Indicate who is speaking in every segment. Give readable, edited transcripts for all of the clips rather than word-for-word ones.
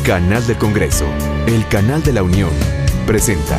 Speaker 1: Canal del Congreso, el canal de la Unión, presenta.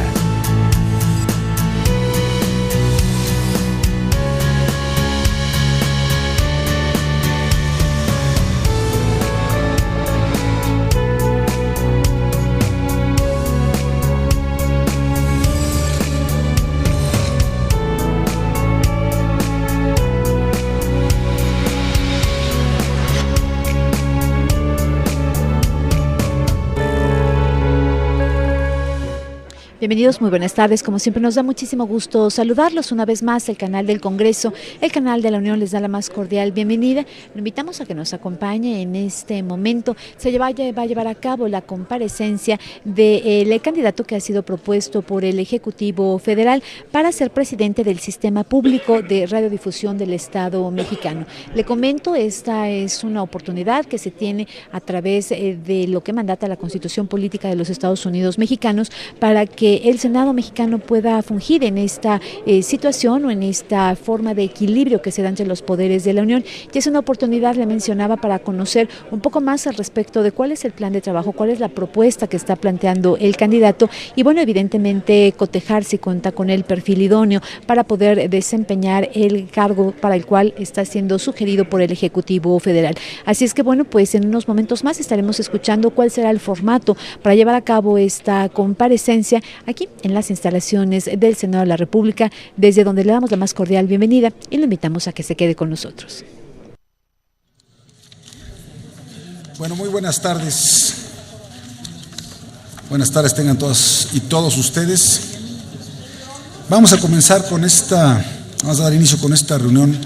Speaker 2: Bienvenidos, muy buenas tardes. Como siempre nos da muchísimo gusto saludarlos una vez más. El canal del Congreso, el canal de la Unión les da la más cordial bienvenida. Lo invitamos a que nos acompañe en este momento. Va a llevar a cabo la comparecencia del candidato que ha sido propuesto por el Ejecutivo Federal para ser presidente del Sistema Público de Radiodifusión del Estado mexicano. Le comento, esta es una oportunidad que se tiene a través de lo que mandata la Constitución Política de los Estados Unidos Mexicanos para que el Senado mexicano pueda fungir en esta situación o en esta forma de equilibrio que se da entre los poderes de la Unión. Y es una oportunidad, le mencionaba, para conocer un poco más al respecto de cuál es el plan de trabajo, cuál es la propuesta que está planteando el candidato y, bueno, evidentemente cotejar si cuenta con el perfil idóneo para poder desempeñar el cargo para el cual está siendo sugerido por el Ejecutivo Federal. Así es que, bueno, pues en unos momentos más estaremos escuchando cuál será el formato para llevar a cabo esta comparecencia aquí en las instalaciones del Senado de la República, desde donde le damos la más cordial bienvenida y lo invitamos a que se quede con nosotros.
Speaker 3: Bueno, muy buenas tardes. Buenas tardes tengan todas y todos ustedes. Vamos a dar inicio con esta reunión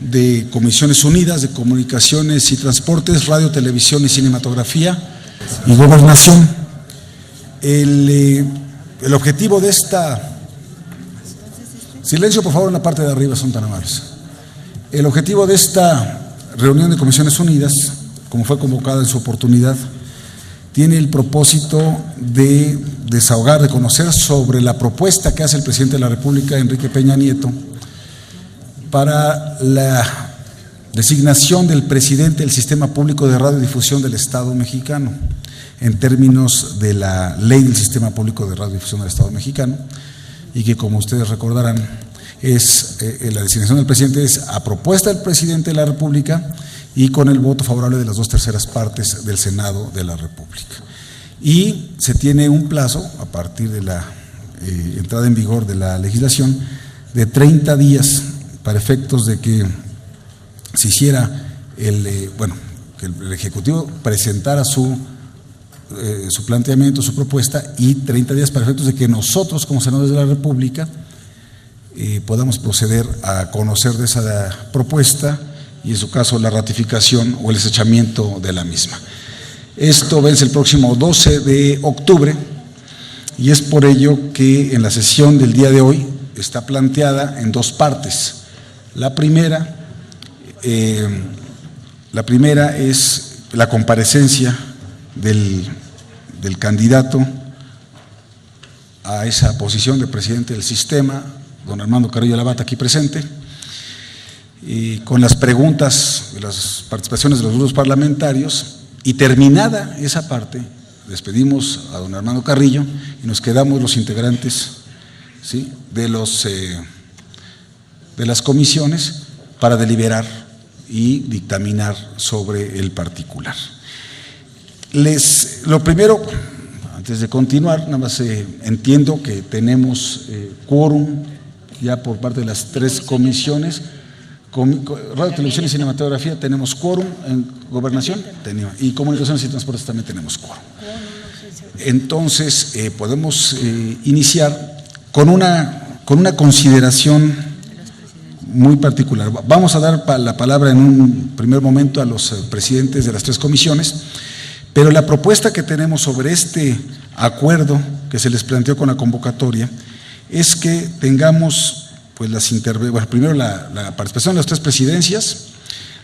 Speaker 3: de Comisiones Unidas de Comunicaciones y Transportes, Radio, Televisión y Cinematografía y Gobernación. El objetivo de esta... Silencio, por favor, en la parte de arriba, son tan amables. El objetivo de esta reunión de Comisiones Unidas, como fue convocada en su oportunidad, tiene el propósito de desahogar, de conocer sobre la propuesta que hace el presidente de la República, Enrique Peña Nieto, para la designación del presidente del Sistema Público de Radiodifusión del Estado mexicano, en términos de la ley del Sistema Público de Radiodifusión del Estado mexicano, y que, como ustedes recordarán, la designación del presidente es a propuesta del presidente de la República y con el voto favorable de las 2/3 partes del Senado de la República. Y se tiene un plazo, a partir de la entrada en vigor de la legislación, de 30 días para efectos de que se hiciera que el Ejecutivo presentara su planteamiento, su propuesta, y 30 días para efectos de que nosotros, como senadores de la República, podamos proceder a conocer de esa propuesta y, en su caso, la ratificación o el desechamiento de la misma. Esto vence el próximo 12 de octubre y es por ello que en la sesión del día de hoy está planteada en dos partes. La primera es la comparecencia del candidato a esa posición de presidente del sistema, don Armando Carrillo Lavata, aquí presente, y con las preguntas, las participaciones de los grupos parlamentarios, y terminada esa parte, despedimos a don Armando Carrillo y nos quedamos los integrantes, ¿sí?, de las comisiones para deliberar y dictaminar sobre el particular. Lo primero, antes de continuar, nada más entiendo que tenemos quórum ya por parte de las tres comisiones. Radio, Televisión y Cinematografía tenemos quórum, en Gobernación tenemos, y Comunicaciones y Transportes también tenemos quórum. Entonces podemos iniciar con una consideración muy particular. Vamos a dar la palabra en un primer momento a los presidentes de las tres comisiones, pero la propuesta que tenemos sobre este acuerdo que se les planteó con la convocatoria es que tengamos primero la participación de las tres presidencias,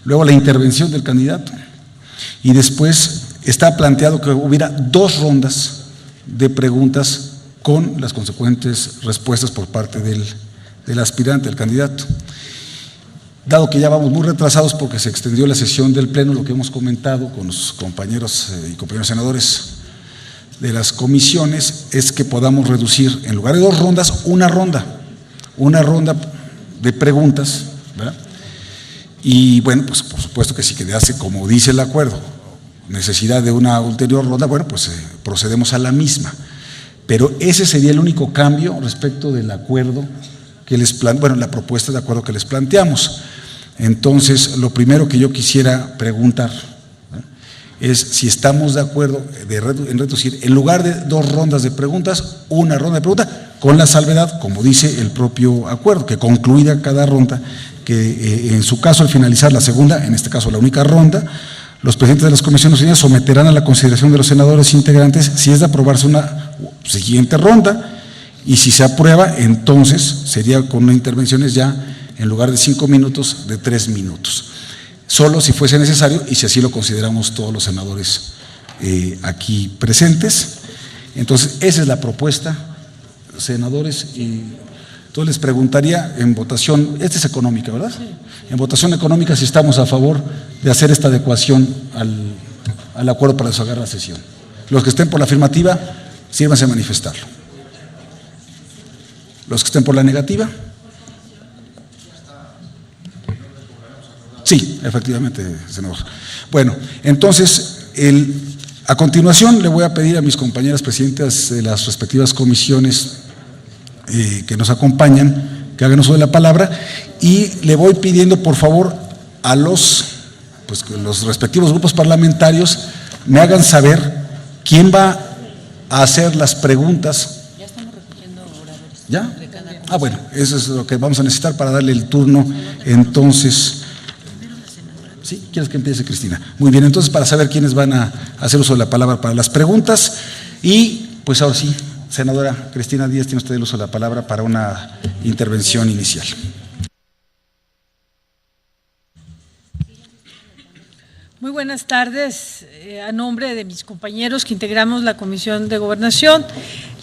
Speaker 3: luego la intervención del candidato, y después está planteado que hubiera 2 rondas de preguntas con las consecuentes respuestas por parte del aspirante, del candidato. dado que ya vamos muy retrasados porque se extendió la sesión del Pleno, lo que hemos comentado con los compañeros y compañeros senadores de las comisiones es que podamos reducir, en lugar de 2 rondas, una ronda de preguntas, ¿verdad? Y bueno, pues por supuesto que si quedase, como dice el acuerdo, necesidad de una ulterior ronda, bueno, pues procedemos a la misma. Pero ese sería el único cambio respecto del acuerdo que la propuesta de acuerdo que les planteamos. Entonces, lo primero que yo quisiera preguntar, ¿no?, es si estamos de acuerdo en reducir, en lugar de 2 rondas de preguntas, una ronda de preguntas, con la salvedad, como dice el propio acuerdo, que concluida cada ronda, que en su caso al finalizar la segunda, en este caso la única ronda, los presidentes de las comisiones unidas someterán a la consideración de los senadores integrantes si es de aprobarse una siguiente ronda, y si se aprueba, entonces sería con una intervenciones ya, en lugar de 5 minutos, de 3 minutos. Solo si fuese necesario y si así lo consideramos todos los senadores aquí presentes. Entonces, esa es la propuesta, senadores, y entonces les preguntaría en votación, esta es económica, ¿verdad? Sí. En votación económica, si estamos a favor de hacer esta adecuación al acuerdo para desahogar la sesión. Los que estén por la afirmativa, sírvanse a manifestarlo. Los que estén por la negativa. Sí, efectivamente, senador. Bueno, entonces, a continuación le voy a pedir a mis compañeras presidentas de las respectivas comisiones que nos acompañan, que hagan uso de la palabra, y le voy pidiendo por favor a los respectivos grupos parlamentarios me hagan saber quién va a hacer las preguntas.
Speaker 4: Ya estamos recogiendo oradores.
Speaker 3: ¿Ya? Bueno, eso es lo que vamos a necesitar para darle el turno, entonces. ¿Sí? ¿Quieres que empiece, Cristina? Muy bien, entonces para saber quiénes van a hacer uso de la palabra para las preguntas, y pues ahora sí, senadora Cristina Díaz, tiene usted el uso de la palabra para una intervención inicial.
Speaker 4: Muy buenas tardes. A nombre de mis compañeros que integramos la Comisión de Gobernación,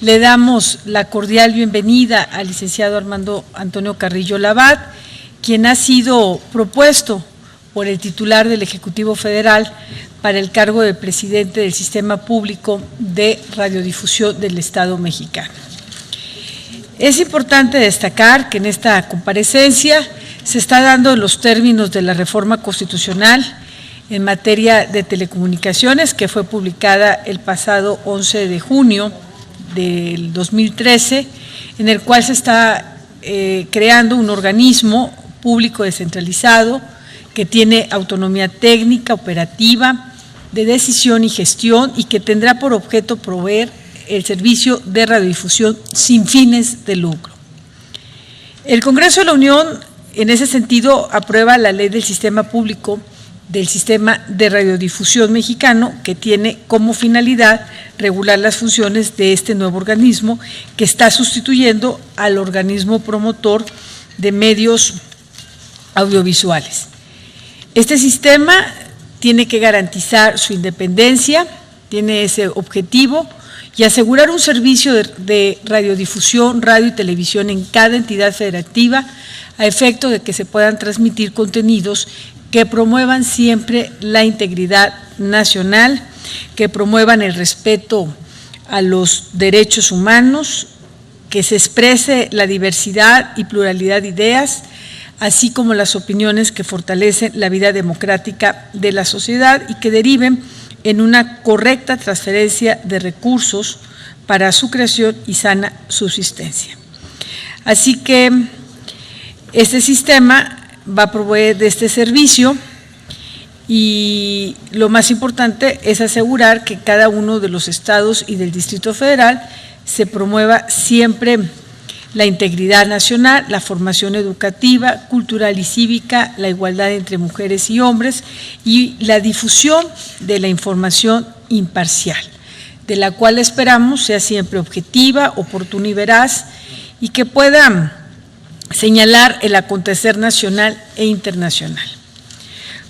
Speaker 4: le damos la cordial bienvenida al licenciado Armando Antonio Carrillo Labat, quien ha sido propuesto por el titular del Ejecutivo Federal para el cargo de presidente del Sistema Público de Radiodifusión del Estado mexicano. Es importante destacar que en esta comparecencia se está dando los términos de la reforma constitucional en materia de telecomunicaciones, que fue publicada el pasado 11 de junio del 2013, en el cual se está creando un organismo público descentralizado que tiene autonomía técnica, operativa, de decisión y gestión, y que tendrá por objeto proveer el servicio de radiodifusión sin fines de lucro. El Congreso de la Unión, en ese sentido, aprueba la Ley del Sistema Público del Sistema de Radiodifusión Mexicano, que tiene como finalidad regular las funciones de este nuevo organismo que está sustituyendo al organismo promotor de medios audiovisuales. Este sistema tiene que garantizar su independencia, tiene ese objetivo, y asegurar un servicio de radiodifusión, radio y televisión en cada entidad federativa, a efecto de que se puedan transmitir contenidos que promuevan siempre la integridad nacional, que promuevan el respeto a los derechos humanos, que se exprese la diversidad y pluralidad de ideas, así como las opiniones que fortalecen la vida democrática de la sociedad y que deriven en una correcta transferencia de recursos para su creación y sana subsistencia. Así que este sistema va a proveer de este servicio, y lo más importante es asegurar que cada uno de los estados y del Distrito Federal se promueva siempre la integridad nacional, la formación educativa, cultural y cívica, la igualdad entre mujeres y hombres y la difusión de la información imparcial, de la cual esperamos sea siempre objetiva, oportuna y veraz, y que pueda señalar el acontecer nacional e internacional.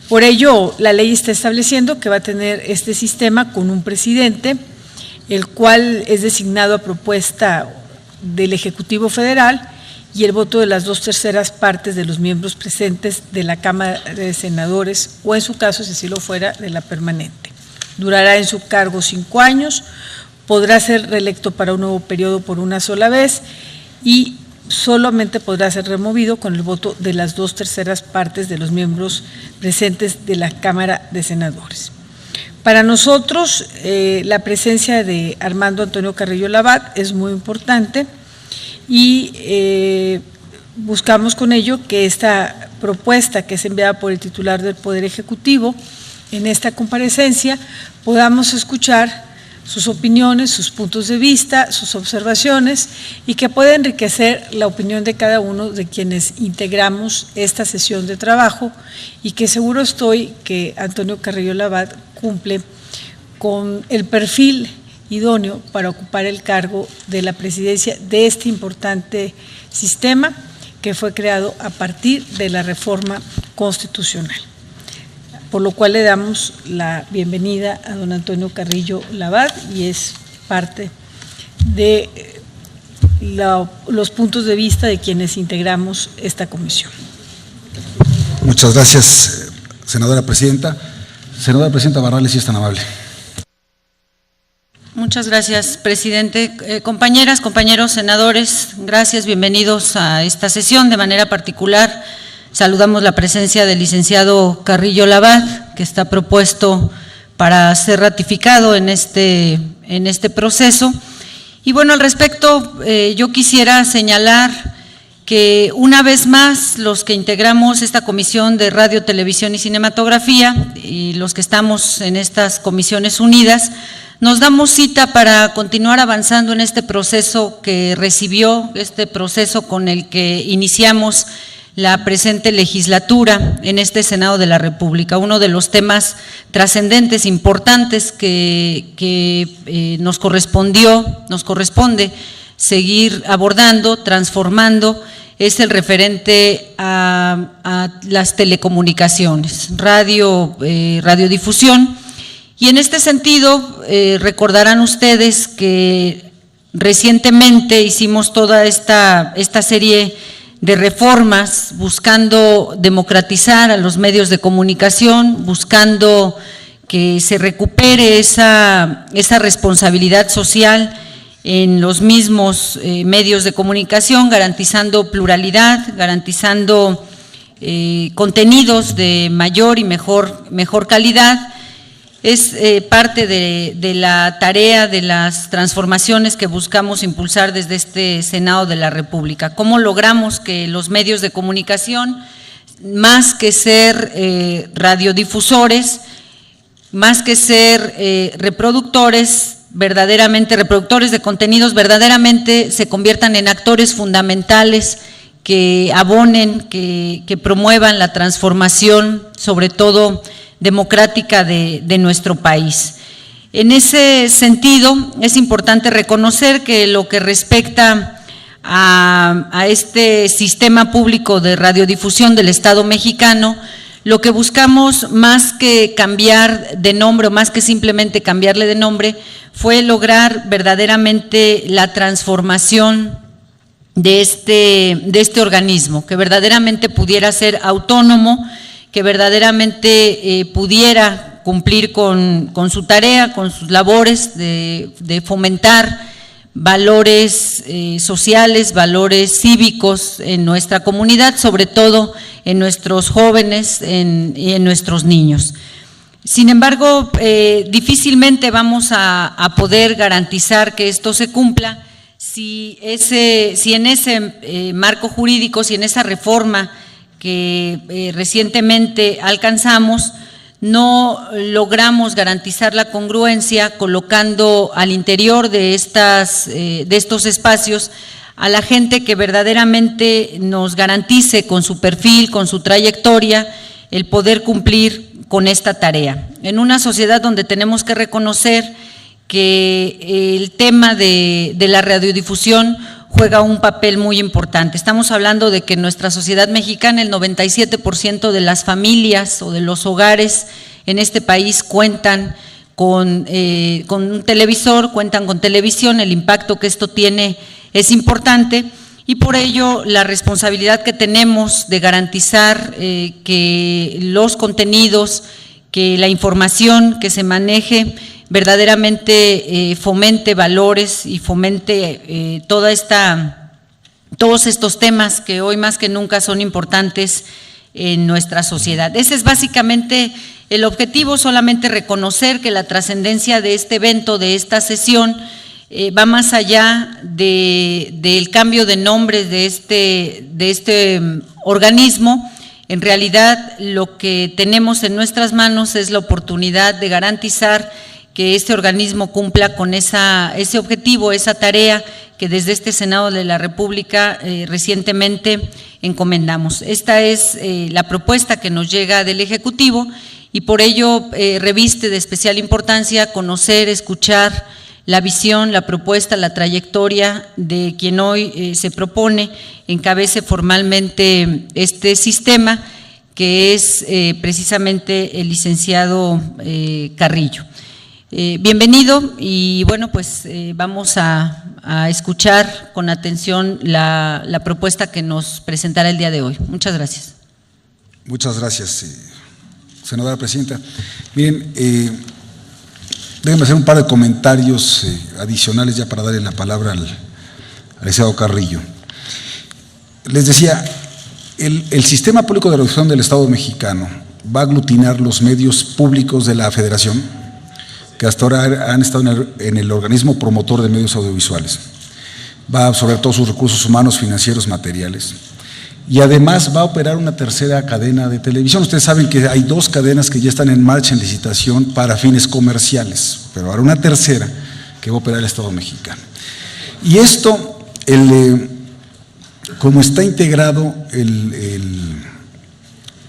Speaker 4: Por ello, la ley está estableciendo que va a tener este sistema con un presidente, el cual es designado a propuesta del Ejecutivo Federal, y el voto de las 2/3 partes de los miembros presentes de la Cámara de Senadores o, en su caso, si así lo fuera, de la permanente. Durará en su cargo 5 años, podrá ser reelecto para un nuevo periodo por una sola vez y solamente podrá ser removido con el voto de las 2/3 partes de los miembros presentes de la Cámara de Senadores. Para nosotros, la presencia de Armando Antonio Carrillo Labat es muy importante y buscamos con ello que esta propuesta que es enviada por el titular del Poder Ejecutivo en esta comparecencia podamos escuchar sus opiniones, sus puntos de vista, sus observaciones y que pueda enriquecer la opinión de cada uno de quienes integramos esta sesión de trabajo y que seguro estoy que Antonio Carrillo Labat cumple con el perfil idóneo para ocupar el cargo de la presidencia de este importante sistema que fue creado a partir de la reforma constitucional. Por lo cual le damos la bienvenida a don Antonio Carrillo Labat y es parte de los puntos de vista de quienes integramos esta comisión.
Speaker 3: Muchas gracias, senadora presidenta. Senadora presidenta Barrales, si es tan amable.
Speaker 5: Muchas gracias, presidente. Compañeras, compañeros senadores, gracias, bienvenidos a esta sesión. De manera particular, saludamos la presencia del licenciado Carrillo Labat, que está propuesto para ser ratificado en este proceso. Y bueno, al respecto, yo quisiera señalar que una vez más los que integramos esta Comisión de Radio, Televisión y Cinematografía y los que estamos en estas comisiones unidas, nos damos cita para continuar avanzando en este proceso que recibió, este proceso con el que iniciamos la presente legislatura en este Senado de la República. Uno de los temas trascendentes, importantes que nos corresponde seguir abordando, transformando, es el referente a las telecomunicaciones, radiodifusión. Y en este sentido, recordarán ustedes que recientemente hicimos toda esta serie de reformas buscando democratizar a los medios de comunicación, buscando que se recupere esa responsabilidad social en los mismos medios de comunicación, garantizando pluralidad, garantizando contenidos de mayor y mejor calidad. Es parte de la tarea de las transformaciones que buscamos impulsar desde este Senado de la República. ¿Cómo logramos que los medios de comunicación, más que ser radiodifusores, más que ser reproductores de contenidos, verdaderamente se conviertan en actores fundamentales que abonen, que promuevan la transformación, sobre todo democrática de nuestro país? En ese sentido, es importante reconocer que lo que respecta a este sistema público de radiodifusión del Estado mexicano, lo que buscamos, más que cambiar de nombre o más que simplemente cambiarle de nombre, fue lograr verdaderamente la transformación de este organismo, que verdaderamente pudiera ser autónomo, que verdaderamente pudiera cumplir con su tarea, con sus labores de fomentar valores sociales, valores cívicos en nuestra comunidad, sobre todo en nuestros jóvenes y en nuestros niños. Sin embargo, difícilmente vamos a poder garantizar que esto se cumpla si en ese marco jurídico, si en esa reforma que recientemente alcanzamos, no logramos garantizar la congruencia colocando al interior de estos espacios a la gente que verdaderamente nos garantice con su perfil, con su trayectoria, el poder cumplir con esta tarea. En una sociedad donde tenemos que reconocer que el tema de la radiodifusión juega un papel muy importante. Estamos hablando de que en nuestra sociedad mexicana el 97% de las familias o de los hogares en este país cuentan con un televisor, cuentan con televisión. El impacto que esto tiene es importante y por ello la responsabilidad que tenemos de garantizar que los contenidos, que la información que se maneje verdaderamente fomente valores y fomente todos estos temas que hoy más que nunca son importantes en nuestra sociedad. Ese es básicamente el objetivo, solamente reconocer que la trascendencia de este evento, de esta sesión, va más allá del cambio de nombre de este organismo. En realidad, lo que tenemos en nuestras manos es la oportunidad de garantizar que este organismo cumpla con ese objetivo, esa tarea que desde este Senado de la República recientemente encomendamos. Esta es la propuesta que nos llega del Ejecutivo y por ello reviste de especial importancia conocer, escuchar la visión, la propuesta, la trayectoria de quien hoy se propone encabece formalmente este sistema, que es precisamente el licenciado Carrillo. Bienvenido y bueno, pues vamos a escuchar con atención la propuesta que nos presentará el día de hoy. Muchas gracias.
Speaker 3: Muchas gracias, senadora presidenta. Bien, déjenme hacer un par de comentarios adicionales ya para darle la palabra al licenciado Carrillo. Les decía, el sistema público de radiodifusión del Estado mexicano va a aglutinar los medios públicos de la Federación, que hasta ahora han estado en el organismo promotor de medios audiovisuales. Va a absorber todos sus recursos humanos, financieros, materiales. Y además va a operar una tercera cadena de televisión. Ustedes saben que hay 2 cadenas que ya están en marcha en licitación para fines comerciales, pero ahora una tercera que va a operar el Estado mexicano. Y esto, como está integrado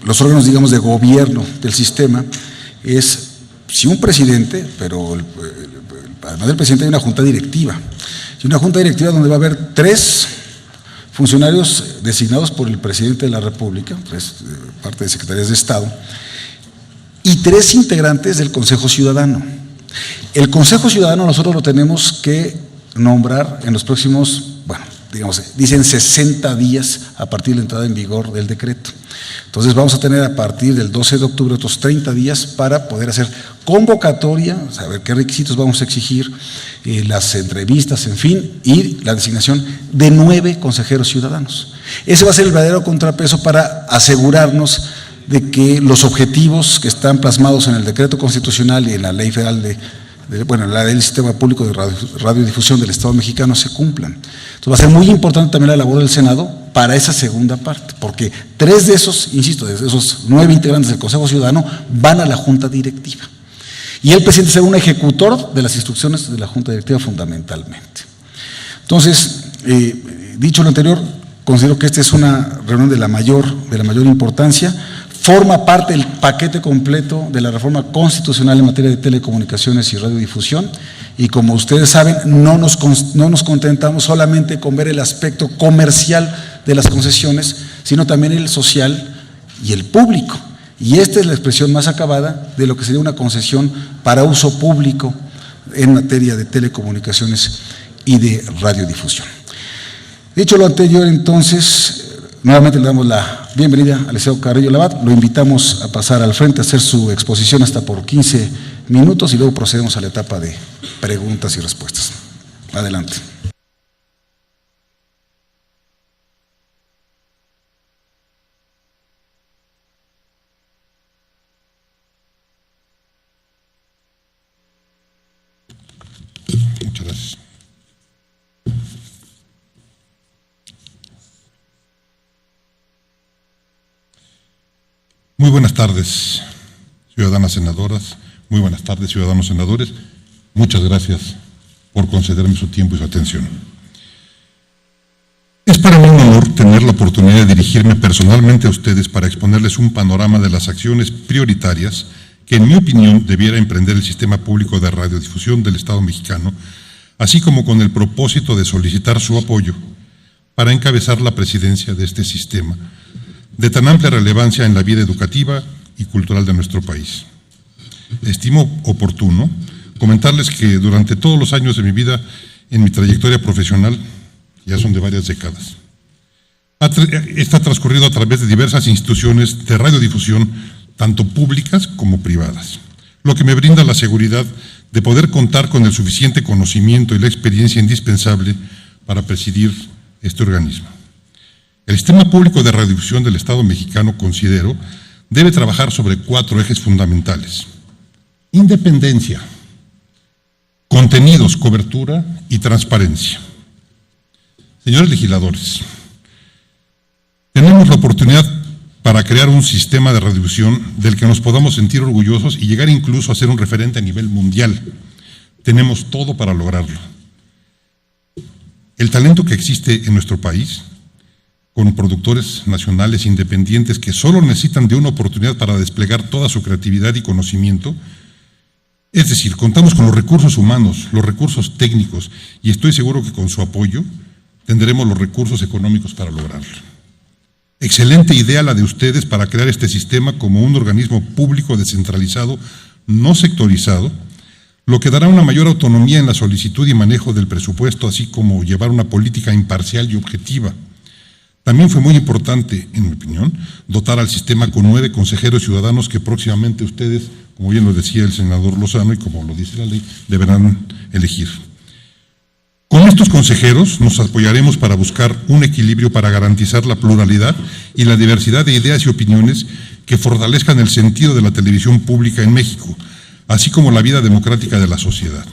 Speaker 3: los órganos, digamos, de gobierno del sistema, es si un presidente, pero además del presidente hay una junta directiva, y una junta directiva donde va a haber 3 funcionarios designados por el presidente de la República, parte de secretarías de Estado, y 3 integrantes del Consejo Ciudadano. El Consejo Ciudadano nosotros lo tenemos que nombrar en los próximos, bueno, digamos, dicen 60 días a partir de la entrada en vigor del decreto. Entonces vamos a tener a partir del 12 de octubre otros 30 días para poder hacer convocatoria, saber qué requisitos vamos a exigir, las entrevistas, en fin, y la designación de 9 consejeros ciudadanos. Ese va a ser el verdadero contrapeso para asegurarnos de que los objetivos que están plasmados en el decreto constitucional y en la ley federal la ley del sistema público de radiodifusión del Estado mexicano se cumplan. Entonces va a ser muy importante también la labor del Senado para esa segunda parte, porque 3 de esos, insisto, de esos 9 integrantes del Consejo Ciudadano van a la Junta Directiva. Y el presidente será un ejecutor de las instrucciones de la Junta Directiva fundamentalmente. Entonces, dicho lo anterior, considero que esta es una reunión de la mayor importancia. Forma parte del paquete completo de la reforma constitucional en materia de telecomunicaciones y radiodifusión, y como ustedes saben, no nos contentamos solamente con ver el aspecto comercial de las concesiones, sino también el social y el público. Y esta es la expresión más acabada de lo que sería una concesión para uso público en materia de telecomunicaciones y de radiodifusión. Dicho lo anterior, entonces, nuevamente le damos la bienvenida al licenciado Carrillo Labat. Lo invitamos a pasar al frente a hacer su exposición hasta por 15 minutos y luego procedemos a la etapa de preguntas y respuestas. Adelante.
Speaker 6: Muchas gracias. Muy buenas tardes, ciudadanas senadoras, muy buenas tardes, ciudadanos senadores. Muchas gracias por concederme su tiempo y su atención. Es para mí un honor tener la oportunidad de dirigirme personalmente a ustedes para exponerles un panorama de las acciones prioritarias que, en mi opinión, debiera emprender el sistema público de radiodifusión del Estado mexicano, así como con el propósito de solicitar su apoyo para encabezar la presidencia de este sistema, de tan amplia relevancia en la vida educativa y cultural de nuestro país. Estimo oportuno comentarles que durante todos los años de mi vida, en mi trayectoria profesional, ya son de varias décadas, Está transcurrido a través de diversas instituciones de radiodifusión, tanto públicas como privadas, lo que me brinda la seguridad de poder contar con el suficiente conocimiento y la experiencia indispensable para presidir este organismo. El sistema público de radiodifusión del Estado mexicano, considero, debe trabajar sobre 4 ejes fundamentales: independencia, contenidos, cobertura y transparencia. Señores legisladores, tenemos la oportunidad para crear un sistema de radiodifusión del que nos podamos sentir orgullosos y llegar incluso a ser un referente a nivel mundial. Tenemos todo para lograrlo. El talento que existe en nuestro país, con productores nacionales independientes que solo necesitan de una oportunidad para desplegar toda su creatividad y conocimiento, es decir, contamos con los recursos humanos, los recursos técnicos, y estoy seguro que con su apoyo tendremos los recursos económicos para lograrlo. Excelente idea la de ustedes para crear este sistema como un organismo público descentralizado, no sectorizado, lo que dará una mayor autonomía en la solicitud y manejo del presupuesto, así como llevar una política imparcial y objetiva. También fue muy importante, en mi opinión, dotar al sistema con 9 consejeros ciudadanos que próximamente ustedes, como bien lo decía el senador Lozano y como lo dice la ley, deberán elegir. Con estos consejeros nos apoyaremos para buscar un equilibrio para garantizar la pluralidad y la diversidad de ideas y opiniones que fortalezcan el sentido de la televisión pública en México, así como la vida democrática de la sociedad.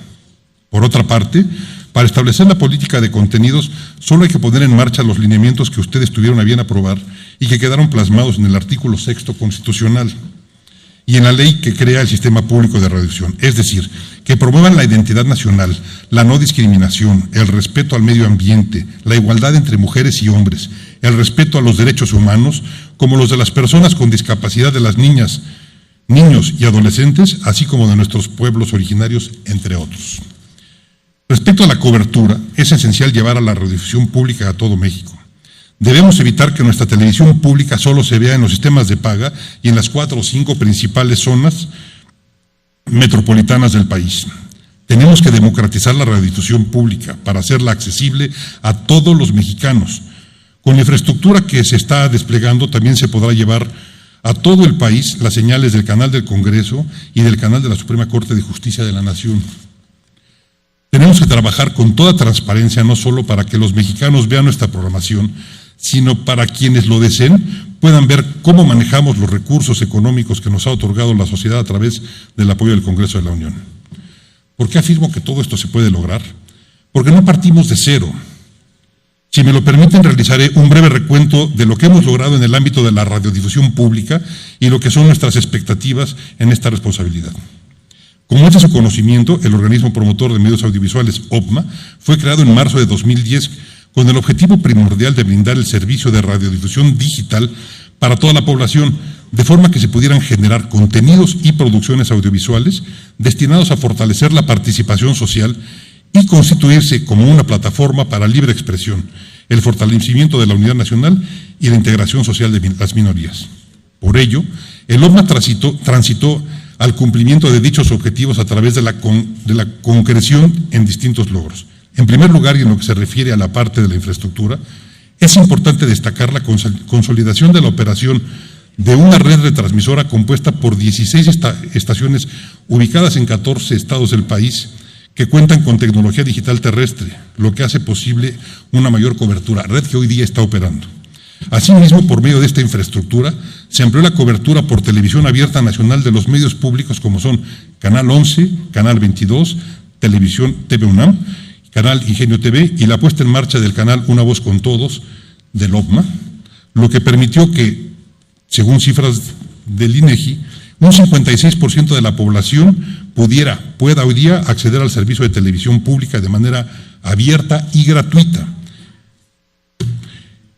Speaker 6: Por otra parte, para establecer la política de contenidos, solo hay que poner en marcha los lineamientos que ustedes tuvieron a bien aprobar y que quedaron plasmados en el artículo 6º constitucional y en la ley que crea el sistema público de radiodifusión, es decir, que promuevan la identidad nacional, la no discriminación, el respeto al medio ambiente, la igualdad entre mujeres y hombres, el respeto a los derechos humanos, como los de las personas con discapacidad, de las niñas, niños y adolescentes, así como de nuestros pueblos originarios, entre otros. Respecto a la cobertura, es esencial llevar a la radiodifusión pública a todo México. Debemos evitar que nuestra televisión pública solo se vea en los sistemas de paga y en las 4 o 5 principales zonas metropolitanas del país. Tenemos que democratizar la radiodifusión pública para hacerla accesible a todos los mexicanos. Con la infraestructura que se está desplegando, también se podrá llevar a todo el país las señales del canal del Congreso y del canal de la Suprema Corte de Justicia de la Nación. Tenemos que trabajar con toda transparencia, no solo para que los mexicanos vean nuestra programación, sino para quienes lo deseen puedan ver cómo manejamos los recursos económicos que nos ha otorgado la sociedad a través del apoyo del Congreso de la Unión. ¿Por qué afirmo que todo esto se puede lograr? Porque no partimos de cero. Si me lo permiten, realizaré un breve recuento de lo que hemos logrado en el ámbito de la radiodifusión pública y lo que son nuestras expectativas en esta responsabilidad. Como es de su conocimiento, el organismo promotor de medios audiovisuales, OPMA, fue creado en marzo de 2010 con el objetivo primordial de brindar el servicio de radiodifusión digital para toda la población, de forma que se pudieran generar contenidos y producciones audiovisuales destinados a fortalecer la participación social y constituirse como una plataforma para libre expresión, el fortalecimiento de la unidad nacional y la integración social de las minorías. Por ello, el OPMA transitó al cumplimiento de dichos objetivos a través de la concreción en distintos logros. En primer lugar, y en lo que se refiere a la parte de la infraestructura, es importante destacar la consolidación de la operación de una red retransmisora compuesta por 16 estaciones ubicadas en 14 estados del país que cuentan con tecnología digital terrestre, lo que hace posible una mayor cobertura, red que hoy día está operando. Asimismo, por medio de esta infraestructura, se amplió la cobertura por televisión abierta nacional de los medios públicos como son Canal 11, Canal 22, Televisión TV UNAM, Canal Ingenio TV y la puesta en marcha del canal Una Voz con Todos del OPMA, lo que permitió que, según cifras del INEGI, un 56% de la población pueda hoy día acceder al servicio de televisión pública de manera abierta y gratuita.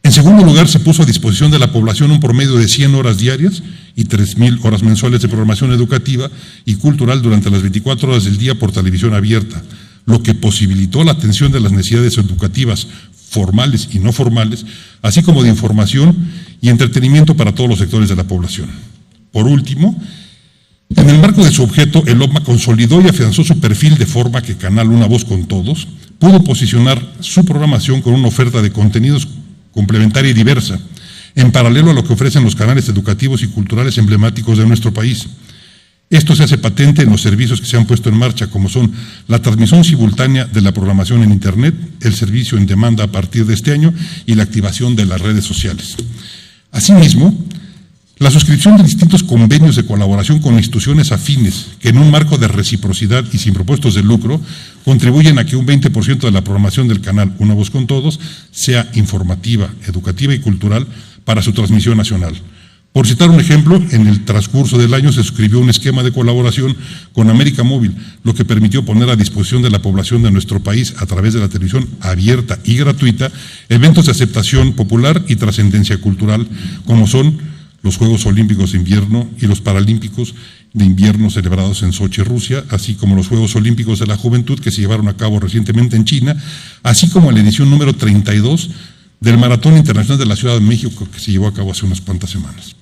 Speaker 6: En segundo lugar, se puso a disposición de la población un promedio de 100 horas diarias y 3,000 horas mensuales de programación educativa y cultural durante las 24 horas del día por televisión abierta, lo que posibilitó la atención de las necesidades educativas formales y no formales, así como de información y entretenimiento para todos los sectores de la población. Por último, en el marco de su objeto, el OPMA consolidó y afianzó su perfil de forma que Canal Una Voz con Todos pudo posicionar su programación con una oferta de contenidos complementaria y diversa, en paralelo a lo que ofrecen los canales educativos y culturales emblemáticos de nuestro país. Esto se hace patente en los servicios que se han puesto en marcha, como son la transmisión simultánea de la programación en Internet, el servicio en demanda a partir de este año y la activación de las redes sociales. Asimismo, la suscripción de distintos convenios de colaboración con instituciones afines que en un marco de reciprocidad y sin propósitos de lucro contribuyen a que un 20% de la programación del canal Una Voz con Todos sea informativa, educativa y cultural para su transmisión nacional. Por citar un ejemplo, en el transcurso del año se suscribió un esquema de colaboración con América Móvil, lo que permitió poner a disposición de la población de nuestro país, a través de la televisión abierta y gratuita, eventos de aceptación popular y trascendencia cultural, como son los Juegos Olímpicos de Invierno y los Paralímpicos de Invierno celebrados en Sochi, Rusia, así como los Juegos Olímpicos de la Juventud que se llevaron a cabo recientemente en China, así como la edición número 32 del Maratón Internacional de la Ciudad de México que se llevó a cabo hace unas cuantas semanas.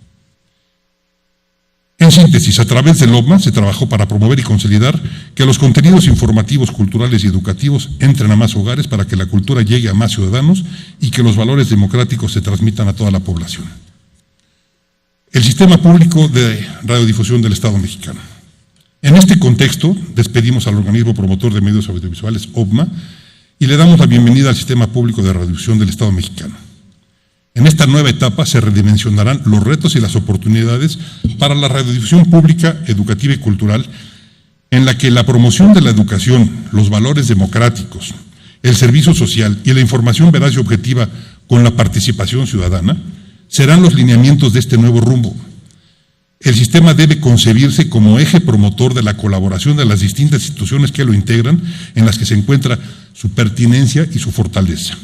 Speaker 6: En síntesis, a través del OBMA se trabajó para promover y consolidar que los contenidos informativos, culturales y educativos entren a más hogares para que la cultura llegue a más ciudadanos y que los valores democráticos se transmitan a toda la población. El Sistema Público de Radiodifusión del Estado mexicano. En este contexto, despedimos al organismo promotor de medios audiovisuales, OBMA, y le damos la bienvenida al Sistema Público de Radiodifusión del Estado mexicano. En esta nueva etapa se redimensionarán los retos y las oportunidades para la radiodifusión pública, educativa y cultural, en la que la promoción de la educación, los valores democráticos, el servicio social y la información veraz y objetiva con la participación ciudadana serán los lineamientos de este nuevo rumbo. El sistema debe concebirse como eje promotor de la colaboración de las distintas instituciones que lo integran, en las que se encuentra su pertinencia y su fortaleza.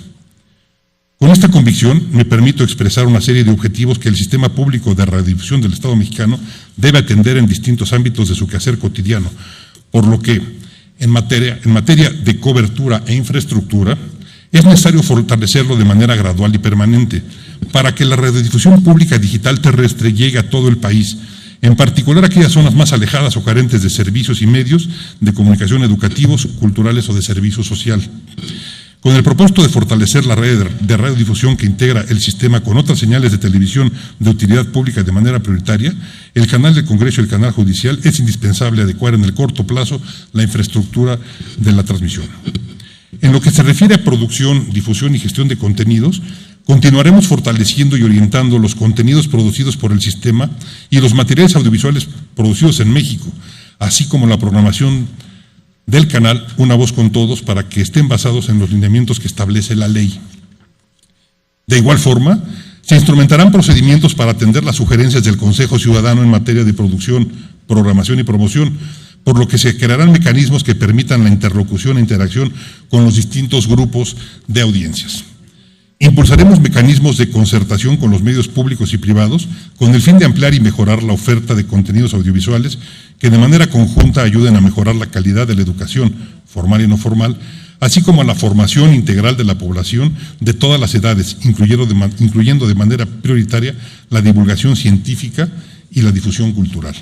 Speaker 6: Con esta convicción me permito expresar una serie de objetivos que el Sistema Público de Radiodifusión del Estado mexicano debe atender en distintos ámbitos de su quehacer cotidiano, por lo que en materia de cobertura e infraestructura es necesario fortalecerlo de manera gradual y permanente para que la radiodifusión pública digital terrestre llegue a todo el país, en particular a aquellas zonas más alejadas o carentes de servicios y medios de comunicación educativos, culturales o de servicio social. Con el propósito de fortalecer la red de radiodifusión que integra el sistema con otras señales de televisión de utilidad pública de manera prioritaria, el canal del Congreso y el canal judicial es indispensable adecuar en el corto plazo la infraestructura de la transmisión. En lo que se refiere a producción, difusión y gestión de contenidos, continuaremos fortaleciendo y orientando los contenidos producidos por el sistema y los materiales audiovisuales producidos en México, así como la programación del canal Una Voz con Todos, para que estén basados en los lineamientos que establece la ley. De igual forma, se instrumentarán procedimientos para atender las sugerencias del Consejo Ciudadano en materia de producción, programación y promoción, por lo que se crearán mecanismos que permitan la interlocución e interacción con los distintos grupos de audiencias. Impulsaremos mecanismos de concertación con los medios públicos y privados con el fin de ampliar y mejorar la oferta de contenidos audiovisuales que de manera conjunta ayuden a mejorar la calidad de la educación, formal y no formal, así como a la formación integral de la población de todas las edades, incluyendo de manera prioritaria la divulgación científica y la difusión cultural.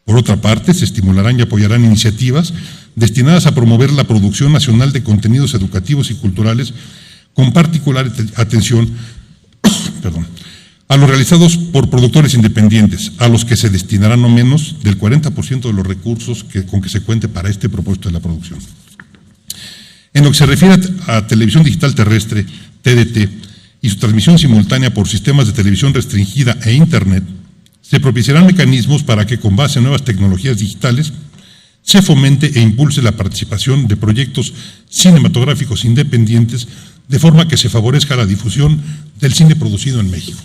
Speaker 6: Por otra parte, se estimularán y apoyarán iniciativas destinadas a promover la producción nacional de contenidos educativos y culturales, con particular atención a los realizados por productores independientes, a los que se destinará no menos del 40% de los recursos con que se cuente para este propósito de la producción. En lo que se refiere a televisión digital terrestre, TDT, y su transmisión simultánea por sistemas de televisión restringida e Internet, se propiciarán mecanismos para que, con base en nuevas tecnologías digitales, se fomente e impulse la participación de proyectos cinematográficos independientes, de forma que se favorezca la difusión del cine producido en México.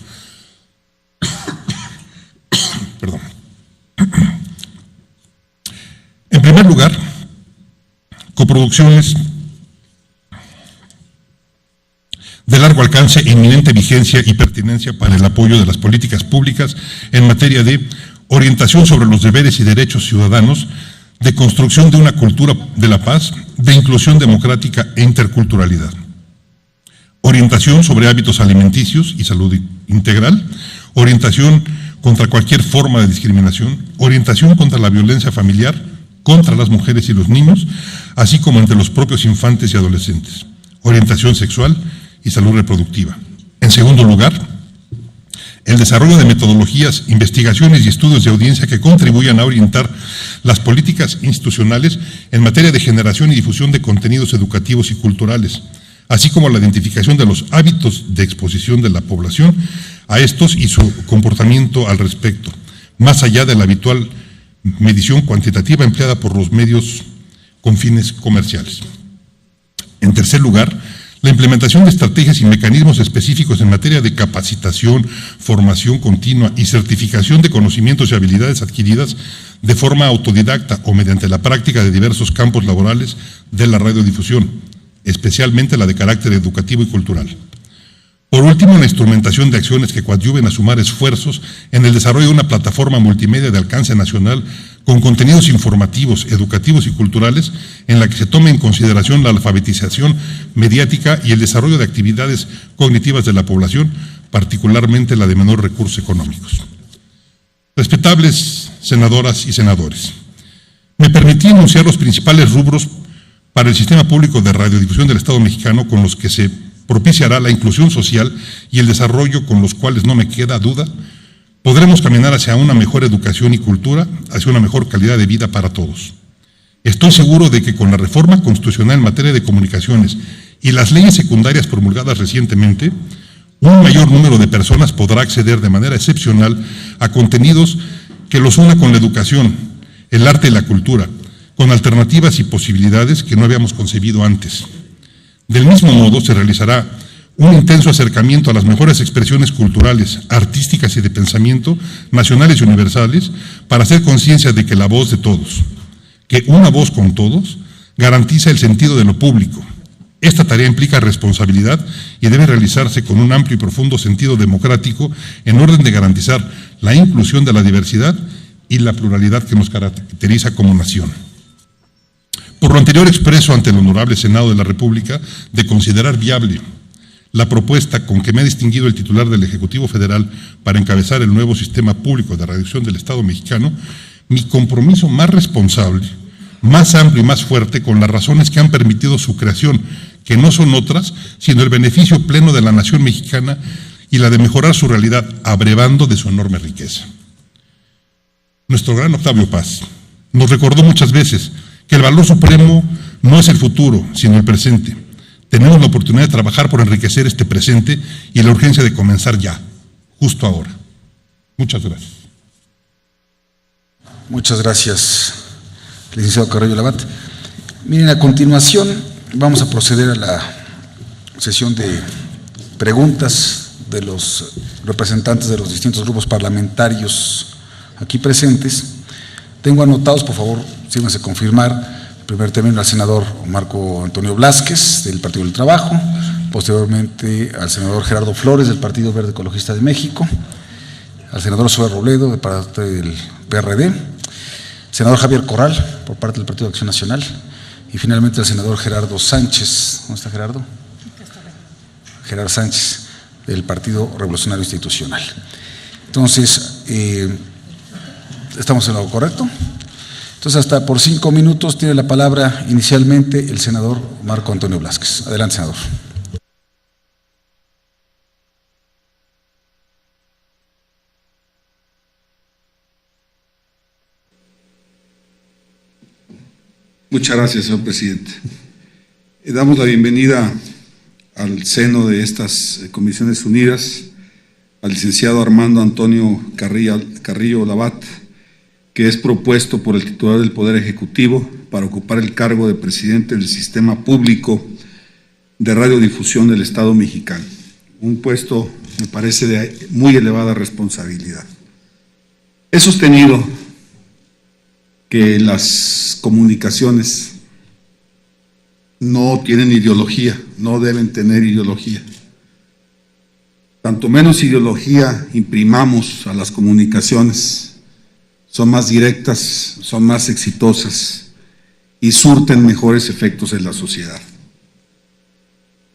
Speaker 6: Perdón. En primer lugar, coproducciones de largo alcance e inminente vigencia y pertinencia para el apoyo de las políticas públicas en materia de orientación sobre los deberes y derechos ciudadanos, de construcción de una cultura de la paz, de inclusión democrática e interculturalidad. Orientación sobre hábitos alimenticios y salud integral, orientación contra cualquier forma de discriminación, orientación contra la violencia familiar, contra las mujeres y los niños, así como entre los propios infantes y adolescentes, orientación sexual y salud reproductiva. En segundo lugar, el desarrollo de metodologías, investigaciones y estudios de audiencia que contribuyan a orientar las políticas institucionales en materia de generación y difusión de contenidos educativos y culturales, así como la identificación de los hábitos de exposición de la población a estos y su comportamiento al respecto, más allá de la habitual medición cuantitativa empleada por los medios con fines comerciales. En tercer lugar, la implementación de estrategias y mecanismos específicos en materia de capacitación, formación continua y certificación de conocimientos y habilidades adquiridas de forma autodidacta o mediante la práctica de diversos campos laborales de la radiodifusión, especialmente la de carácter educativo y cultural. Por último, la instrumentación de acciones que coadyuven a sumar esfuerzos en el desarrollo de una plataforma multimedia de alcance nacional con contenidos informativos, educativos y culturales en la que se tome en consideración la alfabetización mediática y el desarrollo de actividades cognitivas de la población, particularmente la de menor recursos económicos. Respetables senadoras y senadores, me permití enunciar los principales rubros para el sistema público de radiodifusión del Estado mexicano con los que se propiciará la inclusión social y el desarrollo con los cuales, no me queda duda, podremos caminar hacia una mejor educación y cultura, hacia una mejor calidad de vida para todos. Estoy seguro de que con la reforma constitucional en materia de comunicaciones y las leyes secundarias promulgadas recientemente, un mayor número de personas podrá acceder de manera excepcional a contenidos que los una con la educación, el arte y la cultura, con alternativas y posibilidades que no habíamos concebido antes. Del mismo modo, se realizará un intenso acercamiento a las mejores expresiones culturales, artísticas y de pensamiento, nacionales y universales, para hacer conciencia de que la voz de todos, que una voz con todos, garantiza el sentido de lo público. Esta tarea implica responsabilidad y debe realizarse con un amplio y profundo sentido democrático en orden de garantizar la inclusión de la diversidad y la pluralidad que nos caracteriza como nación. Por lo anterior expreso ante el Honorable Senado de la República de considerar viable la propuesta con que me ha distinguido el titular del Ejecutivo Federal para encabezar el nuevo sistema público de radiodifusión del Estado mexicano, mi compromiso más responsable, más amplio y más fuerte con las razones que han permitido su creación, que no son otras, sino el beneficio pleno de la nación mexicana y la de mejorar su realidad, abrevando de su enorme riqueza. Nuestro gran Octavio Paz nos recordó muchas veces que el valor supremo no es el futuro, sino el presente. Tenemos la oportunidad de trabajar por enriquecer este presente y la urgencia de comenzar ya, justo ahora. Muchas gracias.
Speaker 3: Muchas gracias, licenciado Carrillo Labat. Miren, a continuación vamos a proceder a la sesión de preguntas de los representantes de los distintos grupos parlamentarios aquí presentes. Tengo anotados, por favor, síganse a confirmar. En primer término al senador Marco Antonio Blázquez, del Partido del Trabajo, posteriormente al senador Gerardo Flores, del Partido Verde Ecologista de México, al senador Zoe Robledo, de parte del PRD, senador Javier Corral, por parte del Partido de Acción Nacional, y finalmente al senador Gerardo Sánchez. ¿Dónde está Gerardo? Gerardo Sánchez, del Partido Revolucionario Institucional. Entonces, ¿estamos en lo correcto? Entonces, hasta por 5 minutos tiene la palabra inicialmente el senador Marco Antonio Blázquez. Adelante, senador.
Speaker 7: Muchas gracias, señor presidente. Damos la bienvenida al seno de estas comisiones unidas al licenciado Armando Antonio Carrillo Labat, que es propuesto por el titular del Poder Ejecutivo para ocupar el cargo de presidente del Sistema Público de Radiodifusión del Estado mexicano. Un puesto, me parece, de muy elevada responsabilidad. He sostenido que las comunicaciones no tienen ideología, no deben tener ideología. Tanto menos ideología imprimamos a las comunicaciones, son más directas, son más exitosas y surten mejores efectos en la sociedad.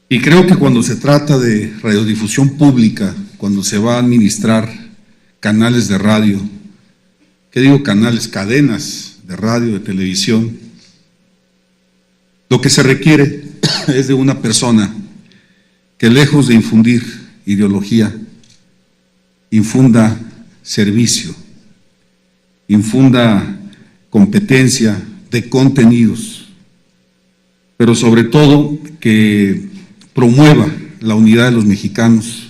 Speaker 7: Y creo que cuando se trata de radiodifusión pública, cuando se va a administrar canales de radio, ¿qué digo canales? Cadenas de radio, de televisión, lo que se requiere es de una persona que, lejos de infundir ideología, infunda servicio, infunda competencia de contenidos, pero sobre todo que promueva la unidad de los mexicanos,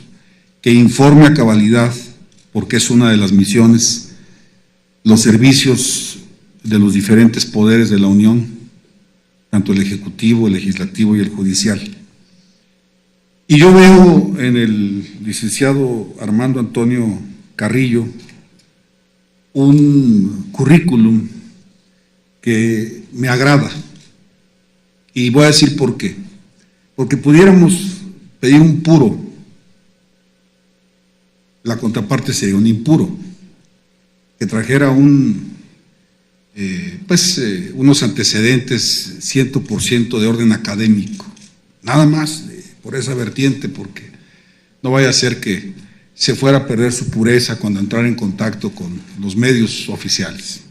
Speaker 7: que informe a cabalidad, porque es una de las misiones, los servicios de los diferentes poderes de la Unión, tanto el Ejecutivo, el Legislativo y el Judicial. Y yo veo en el licenciado Armando Antonio Carrillo un currículum que me agrada, y voy a decir por qué. Porque pudiéramos pedir un puro, la contraparte sería un impuro, que trajera unos antecedentes 100% de orden académico, nada más por esa vertiente, porque no vaya a ser que se fuera a perder su pureza cuando entrara en contacto con los medios oficiales.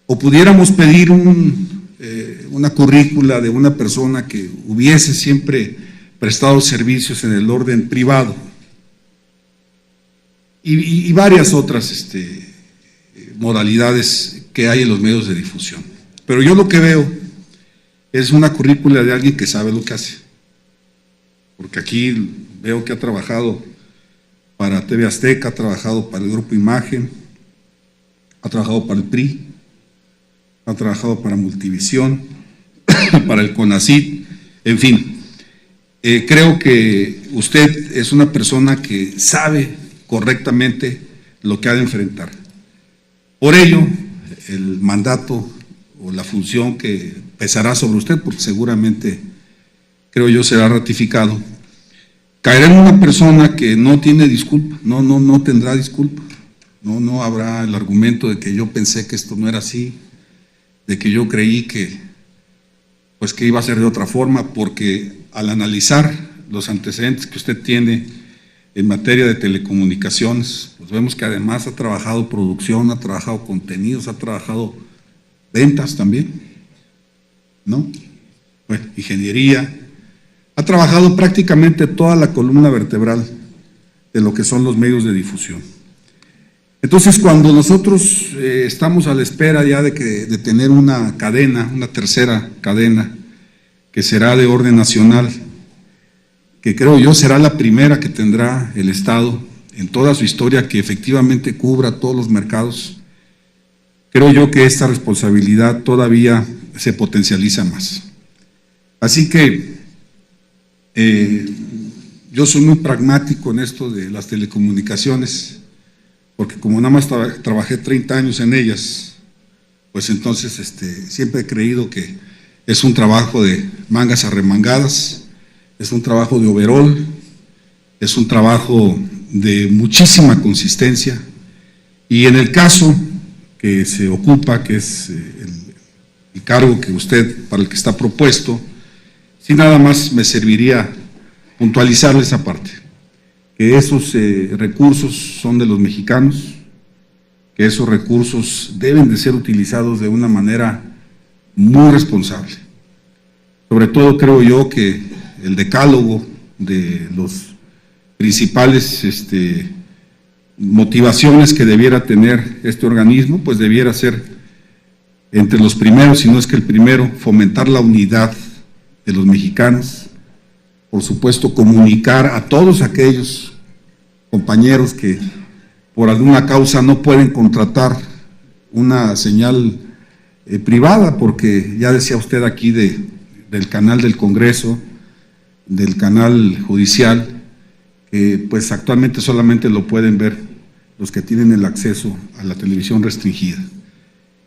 Speaker 7: O pudiéramos pedir una currícula de una persona que hubiese siempre prestado servicios en el orden privado, y varias otras modalidades que hay en los medios de difusión. Pero yo lo que veo es una currícula de alguien que sabe lo que hace, porque aquí veo que ha trabajado para TV Azteca, ha trabajado para el Grupo Imagen, ha trabajado para el PRI, ha trabajado para Multivisión, para el CONACYT, en fin. Creo que usted es una persona que sabe correctamente lo que ha de enfrentar. Por ello, el mandato o la función que pesará sobre usted, porque seguramente, creo yo, será ratificado, caerá en una persona que no tiene disculpa, no tendrá disculpa, no habrá el argumento de que yo pensé que esto no era así, de que yo creí que iba a ser de otra forma, porque al analizar los antecedentes que usted tiene en materia de telecomunicaciones, pues vemos que además ha trabajado producción, ha trabajado contenidos, ha trabajado ventas también, ¿no? Bueno, ingeniería, ha trabajado prácticamente toda la columna vertebral de lo que son los medios de difusión. Entonces, cuando nosotros estamos a la espera ya de tener una cadena, una tercera cadena, que será de orden nacional, que creo yo será la primera que tendrá el Estado en toda su historia, que efectivamente cubra todos los mercados, creo yo que esta responsabilidad todavía se potencializa más. Así que yo soy muy pragmático en esto de las telecomunicaciones, porque como nada más trabajé 30 años en ellas, pues entonces siempre he creído que es un trabajo de mangas arremangadas, es un trabajo de overall, es un trabajo de muchísima consistencia, y en el caso que se ocupa, que es el cargo que usted, para el que está propuesto, sí, nada más me serviría puntualizarle esa parte, que esos recursos son de los mexicanos, que esos recursos deben de ser utilizados de una manera muy responsable. Sobre todo creo yo que el decálogo de los principales motivaciones que debiera tener este organismo, pues debiera ser entre los primeros, si no es que el primero, fomentar la unidad de los mexicanos, por supuesto comunicar a todos aquellos compañeros que por alguna causa no pueden contratar una señal privada, porque ya decía usted aquí del canal del Congreso, del canal judicial, que pues actualmente solamente lo pueden ver los que tienen el acceso a la televisión restringida.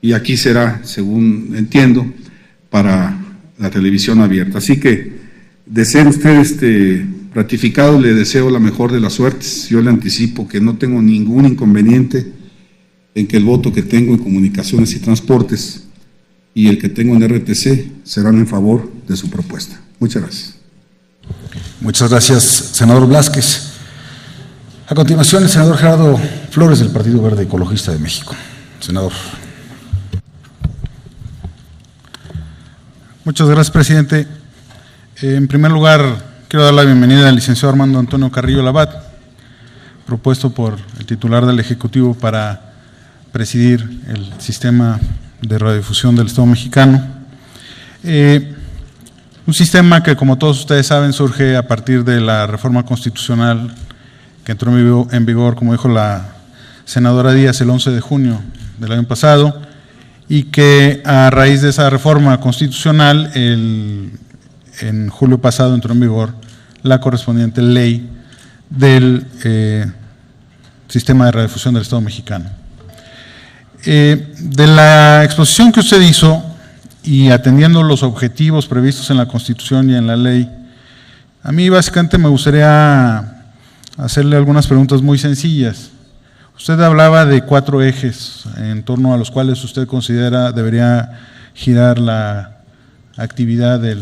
Speaker 7: Y aquí será, según entiendo, para la televisión abierta. Así que, de ser usted ratificado, le deseo la mejor de las suertes. Yo le anticipo que no tengo ningún inconveniente en que el voto que tengo en Comunicaciones y Transportes y el que tengo en RTC serán en favor de su propuesta. Muchas gracias.
Speaker 3: Muchas gracias, senador Blázquez. A continuación, el senador Gerardo Flores, del Partido Verde Ecologista de México. Senador.
Speaker 8: Muchas gracias, presidente. En primer lugar,
Speaker 3: quiero dar la bienvenida al licenciado Armando Antonio Carrillo Labat, propuesto por el titular del Ejecutivo para presidir el sistema de radiodifusión del Estado mexicano. Un sistema que, como todos ustedes saben, surge a partir de la reforma constitucional que entró en vigor, como dijo la senadora Díaz, el 11 de junio del año pasado, y que a raíz de esa reforma constitucional, en julio pasado entró en vigor la correspondiente ley del sistema de radiodifusión del Estado mexicano. De la exposición que usted hizo y atendiendo los objetivos previstos en la Constitución y en la ley, a mí básicamente me gustaría hacerle algunas preguntas muy sencillas. Usted hablaba de 4 ejes en torno a los cuales usted considera debería girar la actividad de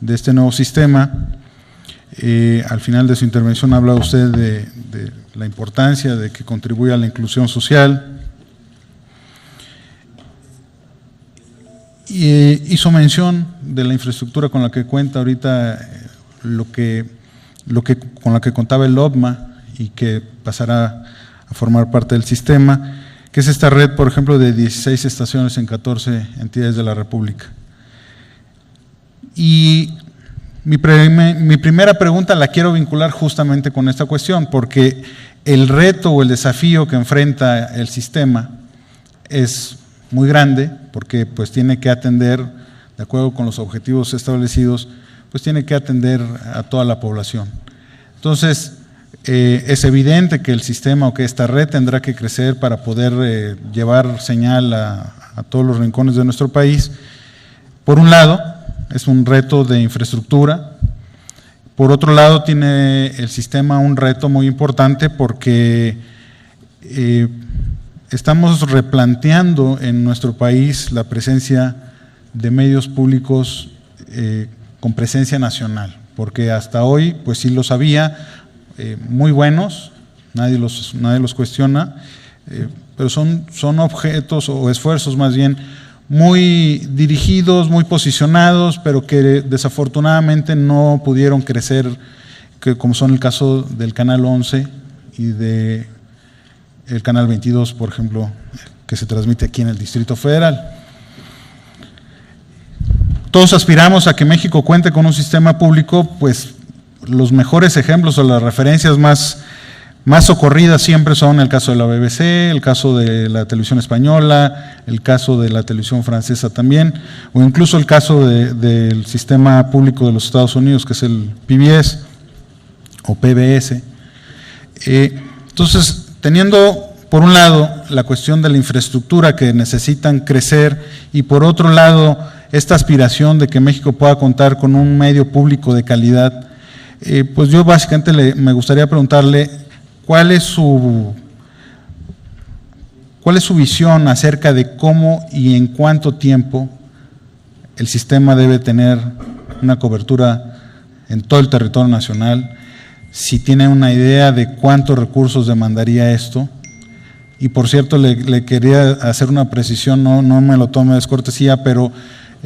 Speaker 3: este nuevo sistema. Al final de su intervención habla usted de la importancia de que contribuya a la inclusión social. Hizo mención de la infraestructura con la que cuenta ahorita, con la que contaba el OBMA y que pasará a formar parte del sistema, que es esta red, por ejemplo, de 16 estaciones en 14 entidades de la República. Y mi primera pregunta la quiero vincular justamente con esta cuestión, porque el reto o el desafío que enfrenta el sistema es muy grande, porque pues tiene que atender, de acuerdo con los objetivos establecidos, pues tiene que atender a toda la población. Entonces, es evidente que el sistema o que esta red tendrá que crecer para poder llevar señal a todos los rincones de nuestro país. Por un lado, es un reto de infraestructura. Por otro lado, tiene el sistema un reto muy importante porque estamos replanteando en nuestro país la presencia de medios públicos con presencia nacional, porque hasta hoy, pues sí los había, muy buenos, nadie los cuestiona, pero son objetos o esfuerzos más bien muy dirigidos, muy posicionados, pero que desafortunadamente no pudieron crecer, como son el caso del Canal 11 y del Canal 22, por ejemplo, que se transmite aquí en el Distrito Federal. Todos aspiramos a que México cuente con un sistema público, pues los mejores ejemplos o las referencias más socorridas siempre son el caso de la BBC, el caso de la televisión española, el caso de la televisión francesa también, o incluso el caso del sistema público de los Estados Unidos, que es el PBS o PBS. Entonces, teniendo por un lado la cuestión de la infraestructura que necesitan crecer y por otro lado esta aspiración de que México pueda contar con un medio público de calidad, pues yo básicamente me gustaría preguntarle cuál es su visión acerca de cómo y en cuánto tiempo el sistema debe tener una cobertura en todo el territorio nacional, si tiene una idea de cuántos recursos demandaría esto. Y por cierto, le quería hacer una precisión, no me lo tome de descortesía, pero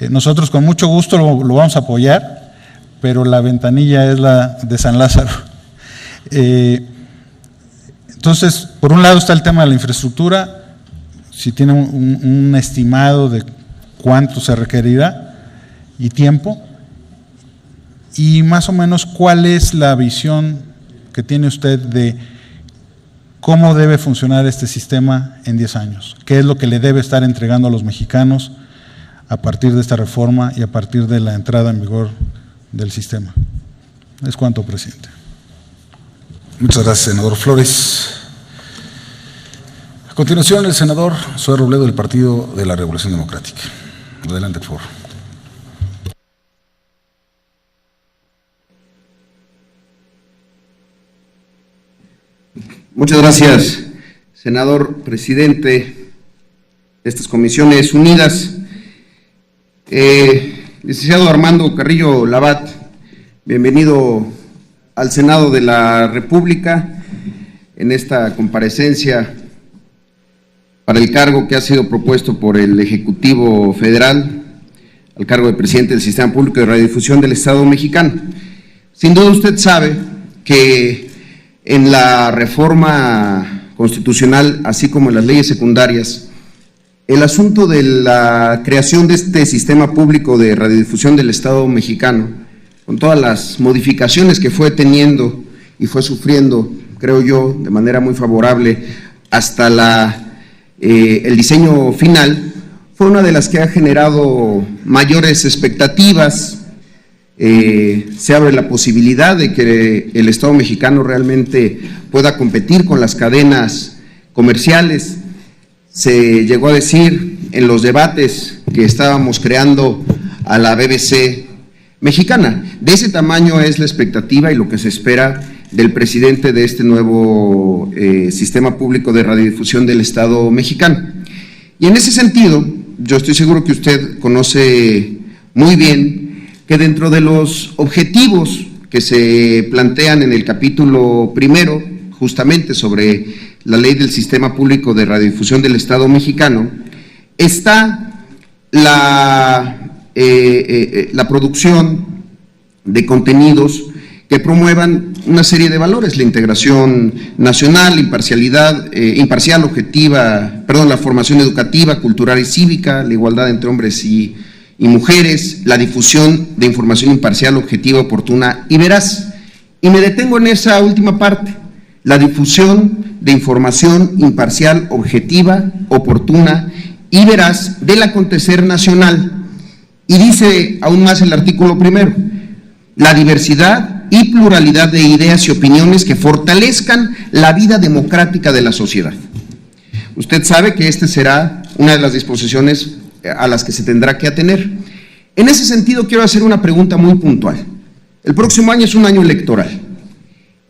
Speaker 3: nosotros con mucho gusto lo vamos a apoyar, pero la ventanilla es la de San Lázaro. Entonces, por un lado está el tema de la infraestructura, si tiene un estimado de cuánto se requerirá y tiempo, y más o menos cuál es la visión que tiene usted de cómo debe funcionar este sistema en 10 años, qué es lo que le debe estar entregando a los mexicanos a partir de esta reforma y a partir de la entrada en vigor del sistema. Es cuanto, presidente. Muchas gracias, senador Flores. A continuación, el senador Zoé Robledo, del Partido de la Revolución Democrática. Adelante, por favor.
Speaker 8: Muchas gracias, senador presidente de estas comisiones unidas. Licenciado Armando Carrillo Labat, bienvenido al Senado de la República en esta comparecencia para el cargo que ha sido propuesto por el Ejecutivo Federal, al cargo de presidente del Sistema Público de Radiodifusión del Estado mexicano. Sin duda usted sabe que en la reforma constitucional, así como en las leyes secundarias, el asunto de la creación de este sistema público de radiodifusión del Estado mexicano, con todas las modificaciones que fue teniendo y fue sufriendo, creo yo, de manera muy favorable, hasta el diseño final, fue una de las que ha generado mayores expectativas. Se abre la posibilidad de que el Estado mexicano realmente pueda competir con las cadenas comerciales. Se llegó a decir en los debates que estábamos creando a la BBC mexicana. De ese tamaño es la expectativa y lo que se espera del presidente de este nuevo sistema público de radiodifusión del Estado mexicano. Y en ese sentido, yo estoy seguro que usted conoce muy bien que dentro de los objetivos que se plantean en el capítulo primero, justamente sobre la ley del sistema público de radiodifusión del Estado mexicano, está la producción de contenidos que promuevan una serie de valores, la integración nacional, imparcial, objetiva, la formación educativa, cultural y cívica, la igualdad entre hombres y mujeres, la difusión de información imparcial, objetiva, oportuna y veraz. Y me detengo en esa última parte, la difusión de información imparcial, objetiva, oportuna y veraz del acontecer nacional. Y dice aún más el artículo primero, la diversidad y pluralidad de ideas y opiniones que fortalezcan la vida democrática de la sociedad. Usted sabe que esta será una de las disposiciones a las que se tendrá que atener. En ese sentido, quiero hacer una pregunta muy puntual. El próximo año es un año electoral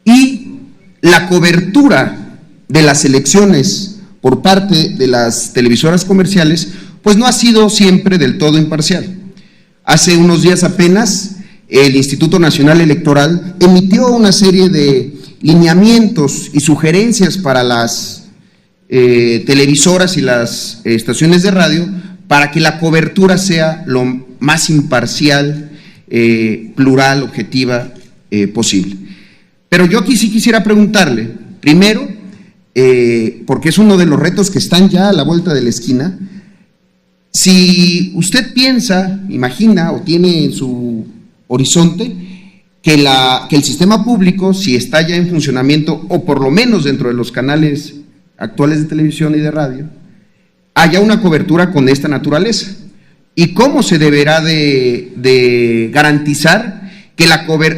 Speaker 8: y la cobertura de las elecciones por parte de las televisoras comerciales, pues no ha sido siempre del todo imparcial. Hace unos días apenas, el Instituto Nacional Electoral emitió una serie de lineamientos y sugerencias para las televisoras y las estaciones de radio para que la cobertura sea lo más imparcial, plural, objetiva posible. Pero yo aquí sí quisiera preguntarle, primero, porque es uno de los retos que están ya a la vuelta de la esquina, si usted piensa, imagina o tiene en su horizonte que el sistema público, si está ya en funcionamiento o por lo menos dentro de los canales actuales de televisión y de radio, haya una cobertura con esta naturaleza. ¿Y cómo se deberá de garantizar que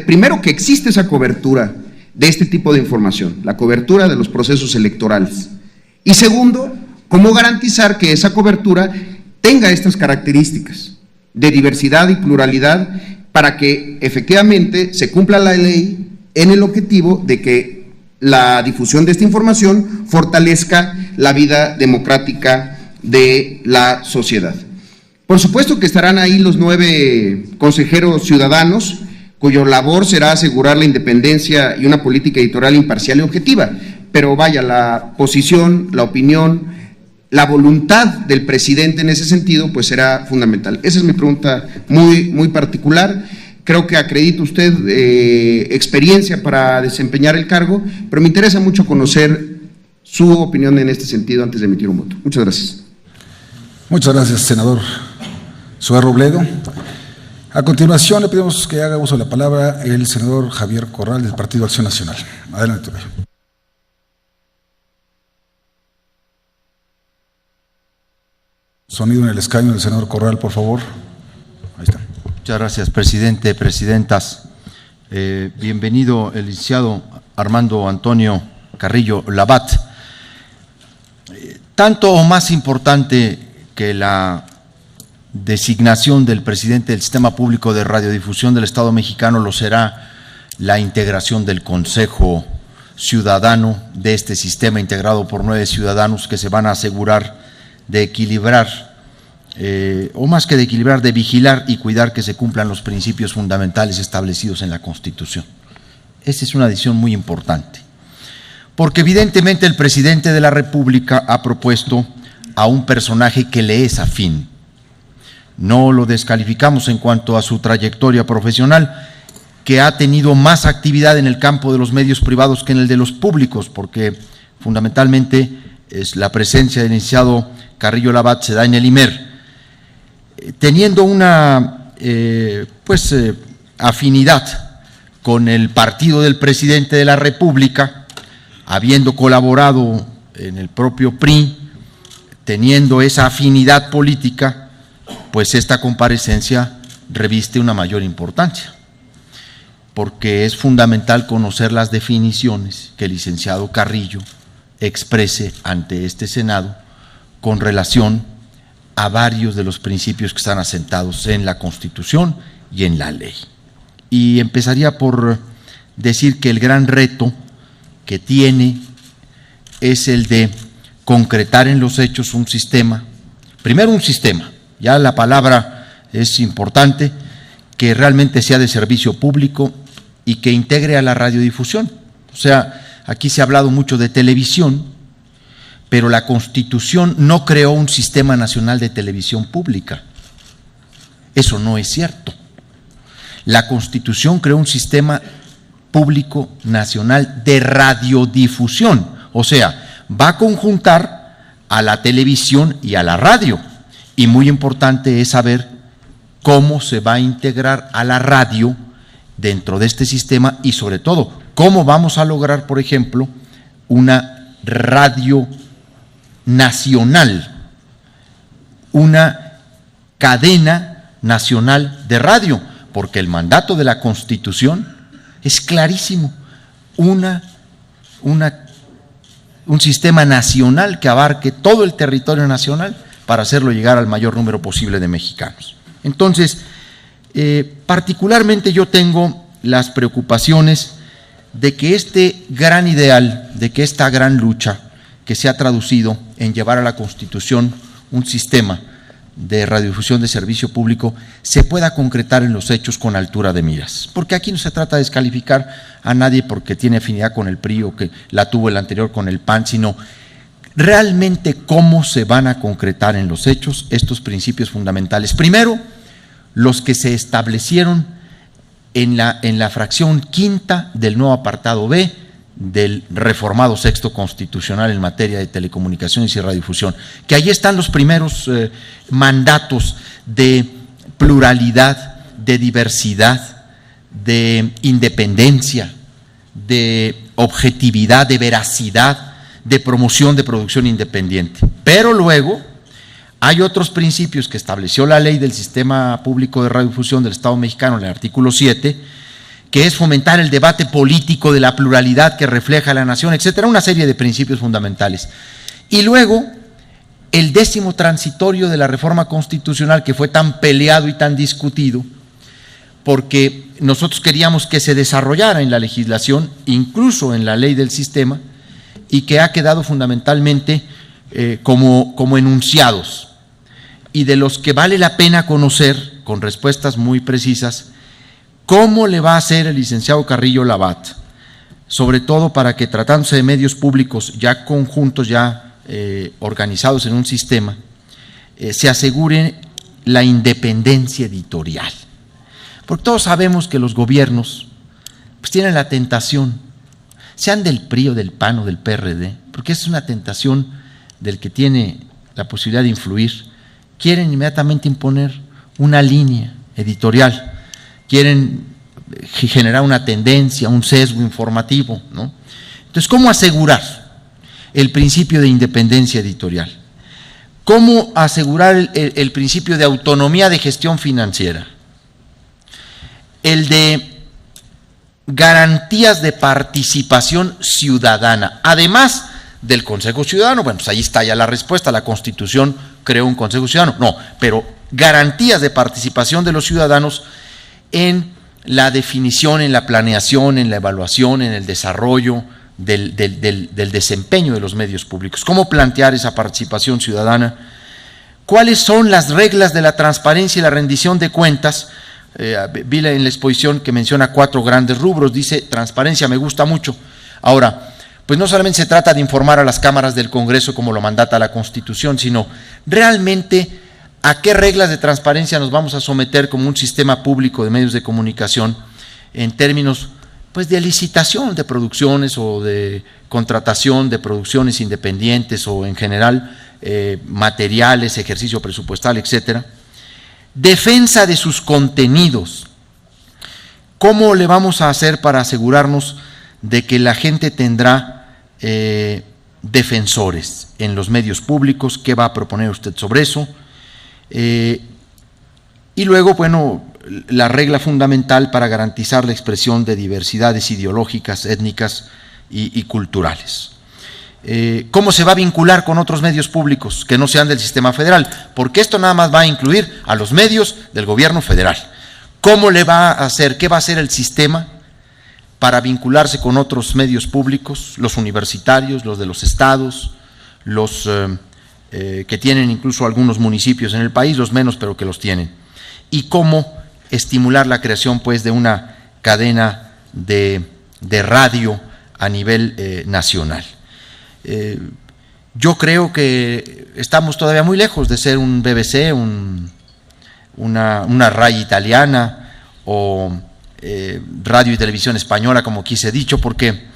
Speaker 8: primero que existe esa cobertura de este tipo de información, la cobertura de los procesos electorales? Y segundo, ¿cómo garantizar que esa cobertura tenga estas características de diversidad y pluralidad para que efectivamente se cumpla la ley en el objetivo de que la difusión de esta información fortalezca la vida democrática de la sociedad? Por supuesto que estarán ahí los 9 consejeros ciudadanos, cuya labor será asegurar la independencia y una política editorial imparcial y objetiva, pero vaya, la posición, la opinión, la voluntad del presidente en ese sentido, pues será fundamental. Esa es mi pregunta muy, muy particular. Creo que acredita usted experiencia para desempeñar el cargo, pero me interesa mucho conocer su opinión en este sentido antes de emitir un voto. Muchas gracias.
Speaker 3: Muchas gracias, senador Zoé Robledo. A continuación, le pedimos que haga uso de la palabra el senador Javier Corral, del Partido Acción Nacional. Adelante, Tocayo. Sonido en el escaño del senador Corral, por favor. Ahí está.
Speaker 9: Muchas gracias, presidente, presidentas. Bienvenido el licenciado Armando Antonio Carrillo Labat. Tanto o más importante que la designación del presidente del Sistema Público de Radiodifusión del Estado mexicano lo será la integración del Consejo Ciudadano de este sistema integrado por 9 ciudadanos que se van a asegurar de equilibrar, o más que de equilibrar, de vigilar y cuidar que se cumplan los principios fundamentales establecidos en la Constitución. Esta es una decisión muy importante, porque evidentemente el presidente de la República ha propuesto a un personaje que le es afín. No lo descalificamos en cuanto a su trayectoria profesional, que ha tenido más actividad en el campo de los medios privados que en el de los públicos, porque fundamentalmente la presencia del licenciado Carrillo Labat se da en el IMER, teniendo una afinidad con el partido del presidente de la República, habiendo colaborado en el propio PRI, teniendo esa afinidad política, pues esta comparecencia reviste una mayor importancia, porque es fundamental conocer las definiciones que el licenciado Carrillo exprese ante este Senado con relación a varios de los principios que están asentados en la Constitución y en la ley. Y empezaría por decir que el gran reto que tiene es el de concretar en los hechos un sistema, primero un sistema, ya la palabra es importante, que realmente sea de servicio público y que integre a la radiodifusión. O sea, aquí se ha hablado mucho de televisión, pero la Constitución no creó un sistema nacional de televisión pública. Eso no es cierto. La Constitución creó un sistema público nacional de radiodifusión, o sea, va a conjuntar a la televisión y a la radio. Y muy importante es saber cómo se va a integrar a la radio dentro de este sistema y sobre todo, cómo vamos a lograr, por ejemplo, una radio nacional, una cadena nacional de radio, porque el mandato de la Constitución es clarísimo, un sistema nacional que abarque todo el territorio nacional para hacerlo llegar al mayor número posible de mexicanos. Entonces, particularmente yo tengo las preocupaciones de que este gran ideal, de que esta gran lucha que se ha traducido en llevar a la Constitución un sistema de radiodifusión de servicio público se pueda concretar en los hechos con altura de miras. Porque aquí no se trata de descalificar a nadie porque tiene afinidad con el PRI o que la tuvo el anterior con el PAN, sino realmente cómo se van a concretar en los hechos estos principios fundamentales. Primero, los que se establecieron en la fracción quinta del nuevo apartado B del reformado sexto constitucional en materia de telecomunicaciones y radiodifusión, que ahí están los primeros mandatos de pluralidad, de diversidad, de independencia, de objetividad, de veracidad, de promoción de producción independiente. Pero luego hay otros principios que estableció la ley del Sistema Público de Radiodifusión del Estado mexicano en el artículo 7, que es fomentar el debate político de la pluralidad que refleja la nación, etcétera, una serie de principios fundamentales. Y luego, el 10º transitorio de la reforma constitucional, que fue tan peleado y tan discutido, porque nosotros queríamos que se desarrollara en la legislación, incluso en la ley del sistema, y que ha quedado fundamentalmente como enunciados, y de los que vale la pena conocer, con respuestas muy precisas, ¿cómo le va a hacer el licenciado Carrillo Labat? Sobre todo para que, tratándose de medios públicos ya conjuntos, ya organizados en un sistema, se asegure la independencia editorial. Porque todos sabemos que los gobiernos pues tienen la tentación, sean del PRI o del PAN o del PRD, porque es una tentación del que tiene la posibilidad de influir, quieren inmediatamente imponer una línea editorial, quieren generar una tendencia, un sesgo informativo, ¿no? Entonces, ¿cómo asegurar el principio de independencia editorial? ¿Cómo asegurar el principio de autonomía de gestión financiera? El de garantías de participación ciudadana, además del Consejo Ciudadano. Bueno, pues ahí está ya la respuesta, la Constitución creó un Consejo Ciudadano, no, pero garantías de participación de los ciudadanos en la definición, en la planeación, en la evaluación, en el desarrollo del desempeño de los medios públicos. ¿Cómo plantear esa participación ciudadana? ¿Cuáles son las reglas de la transparencia y la rendición de cuentas? Vi en la exposición que menciona 4 grandes rubros, dice transparencia, me gusta mucho. Ahora, pues no solamente se trata de informar a las cámaras del Congreso como lo mandata la Constitución, sino realmente a qué reglas de transparencia nos vamos a someter como un sistema público de medios de comunicación en términos pues de licitación de producciones o de contratación de producciones independientes o en general materiales, ejercicio presupuestal, etcétera. Defensa de sus contenidos. ¿Cómo le vamos a hacer para asegurarnos de que la gente tendrá defensores en los medios públicos? ¿Qué va a proponer usted sobre eso? Y luego, bueno, la regla fundamental para garantizar la expresión de diversidades ideológicas, étnicas y culturales. ¿Cómo se va a vincular con otros medios públicos que no sean del sistema federal? Porque esto nada más va a incluir a los medios del gobierno federal. ¿Cómo le va a hacer, qué va a hacer el sistema para vincularse con otros medios públicos, los universitarios, los de los estados, los que tienen incluso algunos municipios en el país, los menos pero que los tienen? Y cómo estimular la creación pues de una cadena de radio a nivel nacional. Yo creo que estamos todavía muy lejos de ser un BBC, una RAI italiana o radio y televisión española, como quise dicho, porque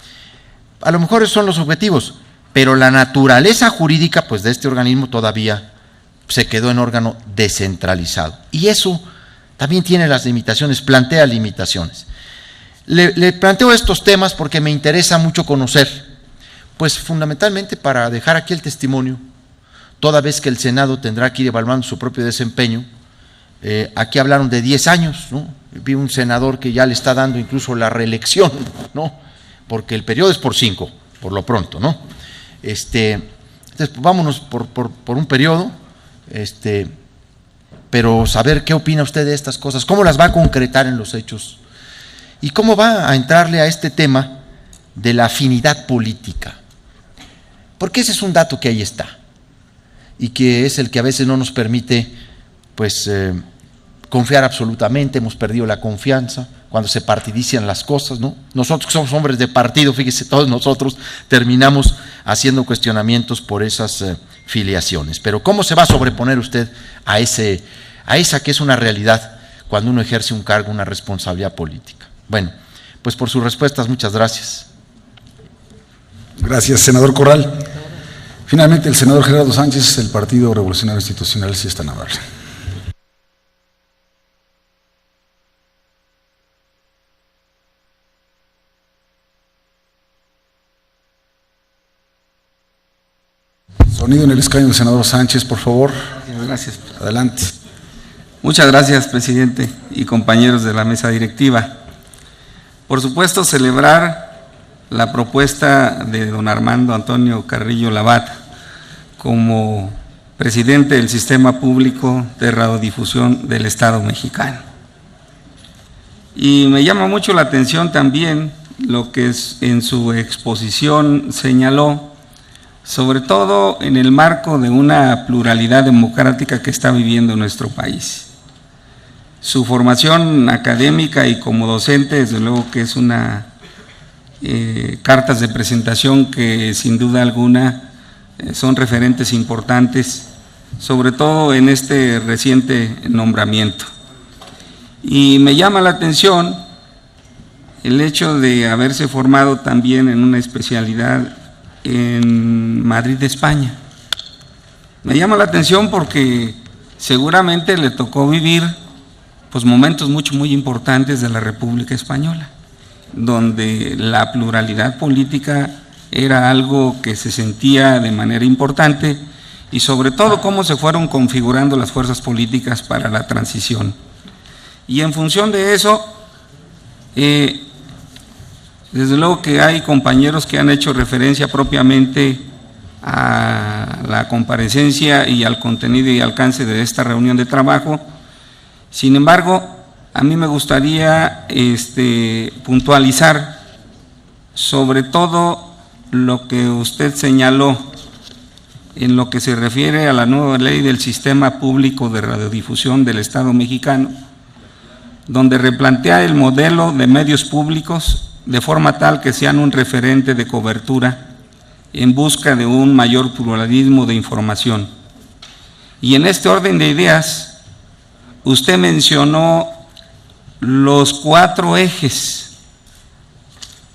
Speaker 9: a lo mejor esos son los objetivos, pero la naturaleza jurídica pues de este organismo todavía se quedó en órgano descentralizado. Y eso también tiene las limitaciones, plantea limitaciones. Le planteo estos temas porque me interesa mucho conocer, pues fundamentalmente para dejar aquí el testimonio, toda vez que el Senado tendrá que ir evaluando su propio desempeño. Aquí hablaron de 10 años, ¿no? Vi un senador que ya le está dando incluso la reelección, ¿no? Porque el periodo es por 5, por lo pronto, ¿no? Entonces, vámonos por un periodo, pero saber qué opina usted de estas cosas, cómo las va a concretar en los hechos y cómo va a entrarle a este tema de la afinidad política, porque ese es un dato que ahí está y que es el que a veces no nos permite pues confiar absolutamente. Hemos perdido la confianza cuando se partidizan las cosas, ¿no? Nosotros que somos hombres de partido, fíjese, todos nosotros terminamos haciendo cuestionamientos por esas filiaciones. Pero ¿cómo se va a sobreponer usted a esa que es una realidad cuando uno ejerce un cargo, una responsabilidad política? Bueno, pues por sus respuestas, muchas gracias.
Speaker 3: Gracias, senador Corral. Finalmente, el senador Gerardo Sánchez, del Partido Revolucionario Institucional, si es tan amable. Sonido en el escaño del senador Sánchez, por favor.
Speaker 10: Gracias.
Speaker 3: Adelante.
Speaker 10: Muchas gracias, presidente y compañeros de la mesa directiva. Por supuesto, celebrar la propuesta de don Armando Antonio Carrillo Labat como presidente del Sistema Público de Radiodifusión del Estado mexicano. Y me llama mucho la atención también lo que en su exposición señaló, sobre todo en el marco de una pluralidad democrática que está viviendo nuestro país. Su formación académica y como docente, desde luego que es una cartas de presentación que sin duda alguna son referentes importantes, sobre todo en este reciente nombramiento. Y me llama la atención el hecho de haberse formado también en una especialidad en Madrid, España. Me llama la atención porque seguramente le tocó vivir pues momentos muy importantes de la República Española, donde la pluralidad política era algo que se sentía de manera importante y sobre todo cómo se fueron configurando las fuerzas políticas para la transición. Y en función de eso, desde luego que hay compañeros que han hecho referencia propiamente a la comparecencia y al contenido y alcance de esta reunión de trabajo. Sin embargo, a mí me gustaría puntualizar sobre todo lo que usted señaló en lo que se refiere a la nueva ley del Sistema Público de Radiodifusión del Estado mexicano, donde replantea el modelo de medios públicos de forma tal que sean un referente de cobertura en busca de un mayor pluralismo de información. Y en este orden de ideas, usted mencionó los 4 ejes: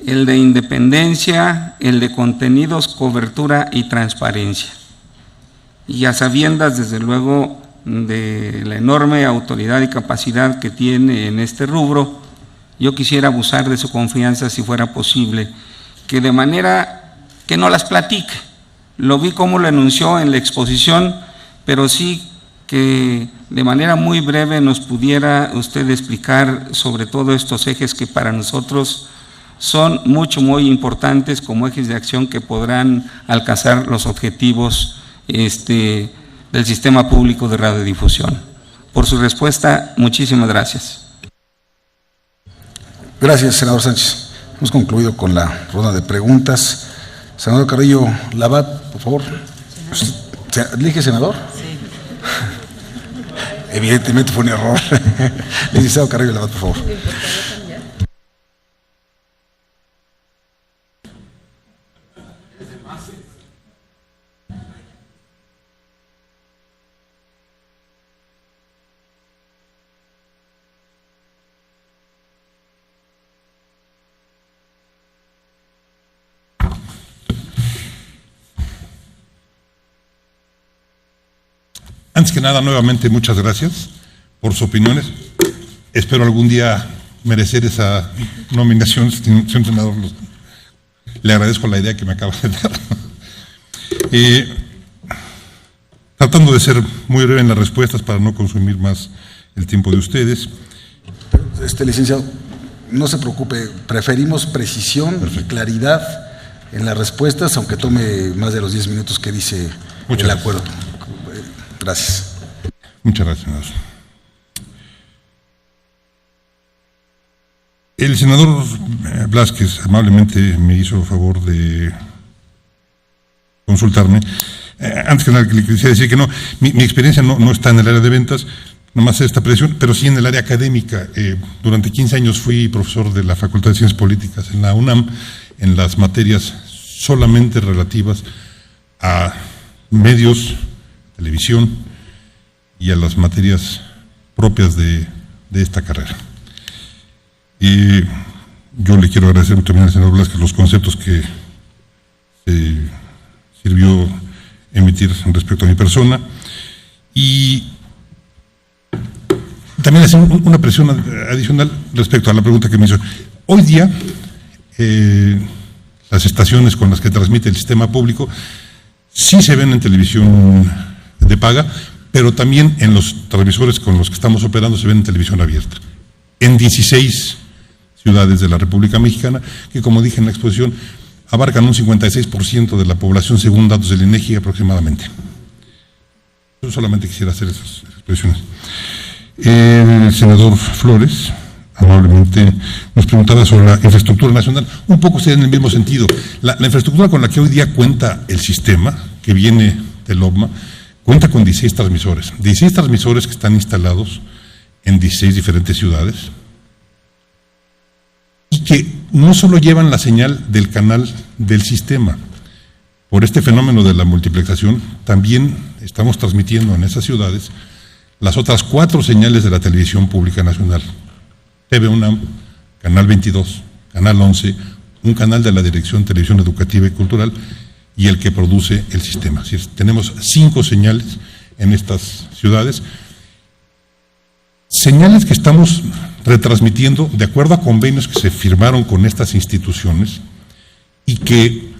Speaker 10: el de independencia, el de contenidos, cobertura y transparencia. Y a sabiendas, desde luego, de la enorme autoridad y capacidad que tiene en este rubro, yo quisiera abusar de su confianza, si fuera posible, que de manera que no las platique. Lo vi como lo anunció en la exposición, pero sí que de manera muy breve nos pudiera usted explicar sobre todo estos ejes que para nosotros son muy importantes como ejes de acción que podrán alcanzar los objetivos del sistema público de radiodifusión. Por su respuesta, muchísimas gracias.
Speaker 3: Gracias, senador Sánchez. Hemos concluido con la ronda de preguntas. Senador Carrillo Labat, por favor. ¿Elige senador? Sí. Evidentemente fue un error. Licenciado Carrillo Labat, por favor.
Speaker 6: Antes que nada, nuevamente, muchas gracias por sus opiniones. Espero algún día merecer esa nominación, señor senador. Le agradezco la idea que me acaba de dar. Tratando de ser muy breve en las respuestas para no consumir más el tiempo de ustedes.
Speaker 3: Licenciado, no se preocupe, preferimos precisión y claridad en las respuestas, aunque tome más de los 10 minutos que dice el acuerdo. Gracias.
Speaker 6: Muchas gracias, senador. El senador Blázquez amablemente me hizo favor de consultarme. Antes que nada, le quisiera decir que no, mi experiencia no está en el área de ventas, nomás esta presión, pero sí en el área académica. Durante 15 años fui profesor de la Facultad de Ciencias Políticas en la UNAM, en las materias solamente relativas a medios, televisión y a las materias propias de esta carrera. Y yo le quiero agradecer también al senador Blázquez los conceptos que se sirvió emitir respecto a mi persona, y también hacer una presión adicional respecto a la pregunta que me hizo. Hoy día, las estaciones con las que transmite el sistema público sí se ven en televisión de paga, pero también en los transmisores con los que estamos operando se ven en televisión abierta, en 16 ciudades de la República Mexicana, que, como dije en la exposición, abarcan un 56% de la población según datos del INEGI aproximadamente. Yo solamente quisiera hacer esas expresiones. El senador Flores amablemente nos preguntaba sobre la infraestructura nacional, un poco en el mismo sentido. La infraestructura con la que hoy día cuenta el sistema, que viene del OBMA, cuenta con 16 transmisores que están instalados en 16 diferentes ciudades, y que no solo llevan la señal del canal del sistema. Por este fenómeno de la multiplexación, también estamos transmitiendo en esas ciudades las otras 4 señales de la televisión pública nacional: TV UNAM, Canal 22, Canal 11, un canal de la Dirección de Televisión Educativa y Cultural y el que produce el sistema. Así es, tenemos 5 señales en estas ciudades, señales que estamos retransmitiendo de acuerdo a convenios que se firmaron con estas instituciones, y que,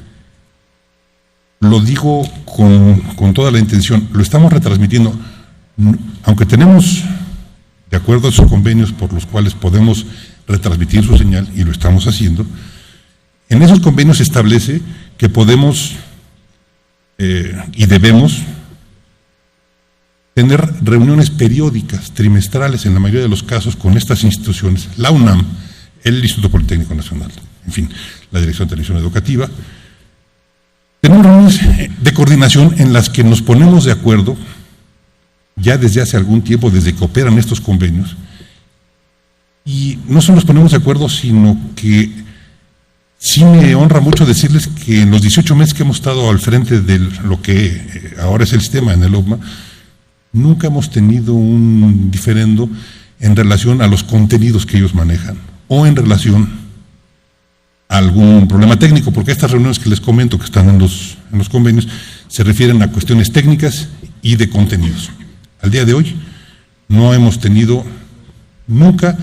Speaker 6: lo digo con toda la intención, lo estamos retransmitiendo, aunque tenemos, de acuerdo a esos convenios por los cuales podemos retransmitir su señal, y lo estamos haciendo. En esos convenios se establece que podemos y debemos tener reuniones periódicas, trimestrales en la mayoría de los casos, con estas instituciones, la UNAM, el Instituto Politécnico Nacional, en fin, la Dirección de Televisión Educativa. Tenemos reuniones de coordinación en las que nos ponemos de acuerdo ya desde hace algún tiempo, desde que operan estos convenios, y no solo nos ponemos de acuerdo, sino que sí me honra mucho decirles que en los 18 meses que hemos estado al frente de lo que ahora es el sistema en el OBMA, nunca hemos tenido un diferendo en relación a los contenidos que ellos manejan o en relación a algún problema técnico, porque estas reuniones que les comento que están en los convenios se refieren a cuestiones técnicas y de contenidos. Al día de hoy no hemos tenido nunca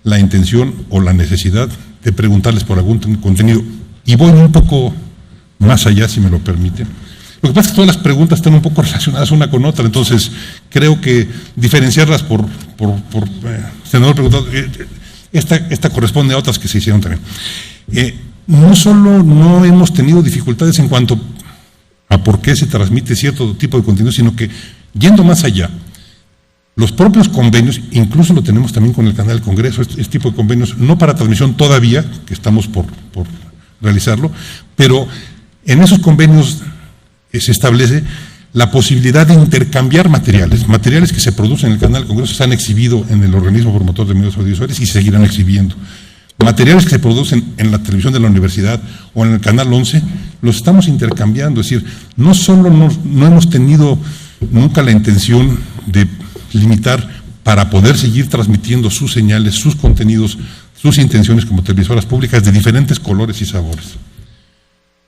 Speaker 6: la intención o la necesidad de preguntarles por algún contenido. Y voy un poco más allá, si me lo permiten. Lo que pasa es que todas las preguntas están un poco relacionadas una con otra, entonces creo que diferenciarlas por senador preguntado, esta corresponde a otras que se hicieron también. No solo no hemos tenido dificultades en cuanto a por qué se transmite cierto tipo de contenido, sino que, yendo más allá, los propios convenios, incluso lo tenemos también con el canal del Congreso, este tipo de convenios, no para transmisión todavía, que estamos por realizarlo, pero en esos convenios se establece la posibilidad de intercambiar materiales que se producen en el canal del Congreso, se han exhibido en el organismo promotor de medios audiovisuales y se seguirán exhibiendo. Materiales que se producen en la televisión de la universidad o en el canal 11, los estamos intercambiando, es decir, no solo no hemos tenido nunca la intención de limitar para poder seguir transmitiendo sus señales, sus contenidos, sus intenciones como televisoras públicas de diferentes colores y sabores.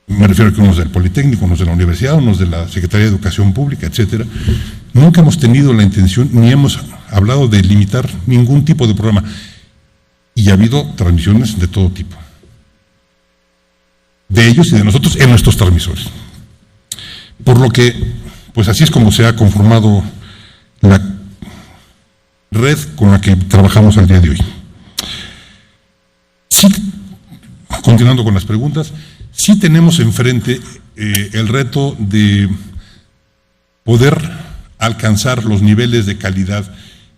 Speaker 6: Me refiero a que unos del Politécnico, unos de la universidad, unos de la Secretaría de Educación Pública, etcétera. Nunca hemos tenido la intención ni hemos hablado de limitar ningún tipo de programa. Y ha habido transmisiones de todo tipo, de ellos y de nosotros en nuestros transmisores. Por lo que, pues así es como se ha conformado la red con la que trabajamos al día de hoy. Sí, continuando con las preguntas, sí tenemos enfrente el reto de poder alcanzar los niveles de calidad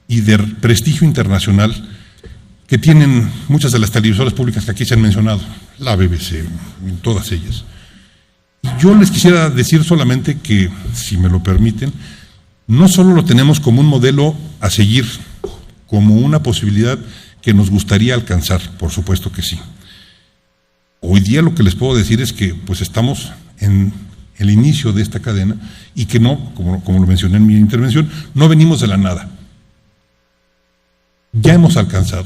Speaker 6: y de prestigio internacional que tienen muchas de las televisoras públicas que aquí se han mencionado, la BBC, todas ellas. Yo les quisiera decir solamente que, si me lo permiten, no solo lo tenemos como un modelo a seguir, como una posibilidad que nos gustaría alcanzar, por supuesto que sí. Hoy día lo que les puedo decir es que pues estamos en el inicio de esta cadena y que no, como lo mencioné en mi intervención, no venimos de la nada. Ya hemos alcanzado,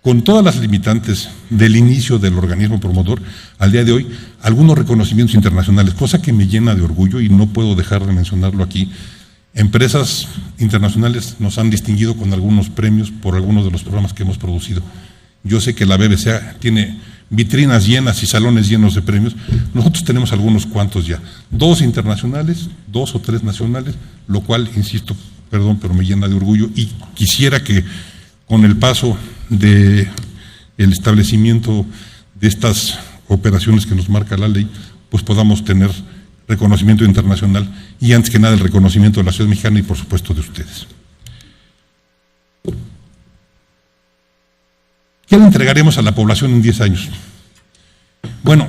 Speaker 6: con todas las limitantes del inicio del organismo promotor, al día de hoy, algunos reconocimientos internacionales, cosa que me llena de orgullo y no puedo dejar de mencionarlo aquí. Empresas internacionales nos han distinguido con algunos premios por algunos de los programas que hemos producido. Yo sé que la BBC tiene vitrinas llenas y salones llenos de premios. Nosotros tenemos algunos cuantos ya, 2 internacionales, 2 o 3 nacionales, lo cual, insisto, perdón, pero me llena de orgullo y quisiera que con el paso del establecimiento de estas operaciones que nos marca la ley, pues podamos tener reconocimiento internacional y antes que nada el reconocimiento de la ciudad mexicana y por supuesto de ustedes. ¿Qué le entregaremos a la población en 10 años? Bueno,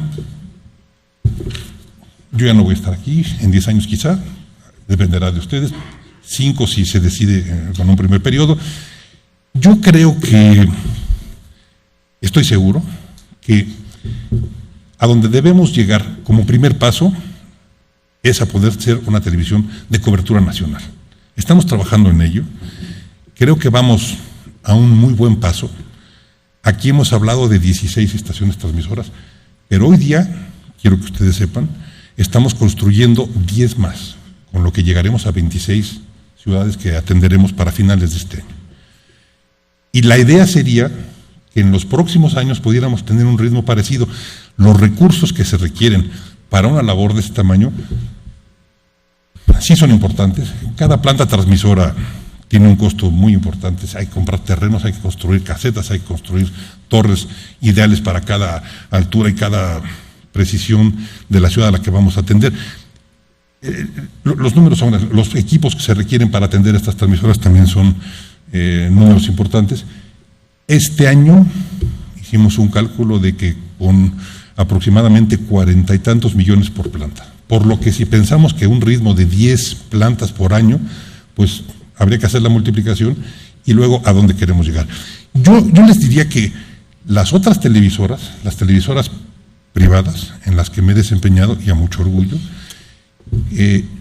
Speaker 6: yo ya no voy a estar aquí, en 10 años quizá, dependerá de ustedes, 5 si se decide con un primer periodo. Yo creo que, estoy seguro, que a donde debemos llegar como primer paso es a poder ser una televisión de cobertura nacional. Estamos trabajando en ello, creo que vamos a un muy buen paso. Aquí hemos hablado de 16 estaciones transmisoras, pero hoy día, quiero que ustedes sepan, estamos construyendo 10 más, con lo que llegaremos a 26 ciudades que atenderemos para finales de este año. Y la idea sería que en los próximos años pudiéramos tener un ritmo parecido. Los recursos que se requieren para una labor de este tamaño sí son importantes. Cada planta transmisora tiene un costo muy importante. Hay que comprar terrenos, hay que construir casetas, hay que construir torres ideales para cada altura y cada precisión de la ciudad a la que vamos a atender. Los números son, los equipos que se requieren para atender estas transmisoras también son números importantes. Este año hicimos un cálculo de que con aproximadamente 40 y tantos millones por planta, por lo que si pensamos que un ritmo de 10 plantas por año, pues habría que hacer la multiplicación y luego a dónde queremos llegar. Yo les diría que las otras televisoras, las televisoras privadas en las que me he desempeñado y a mucho orgullo,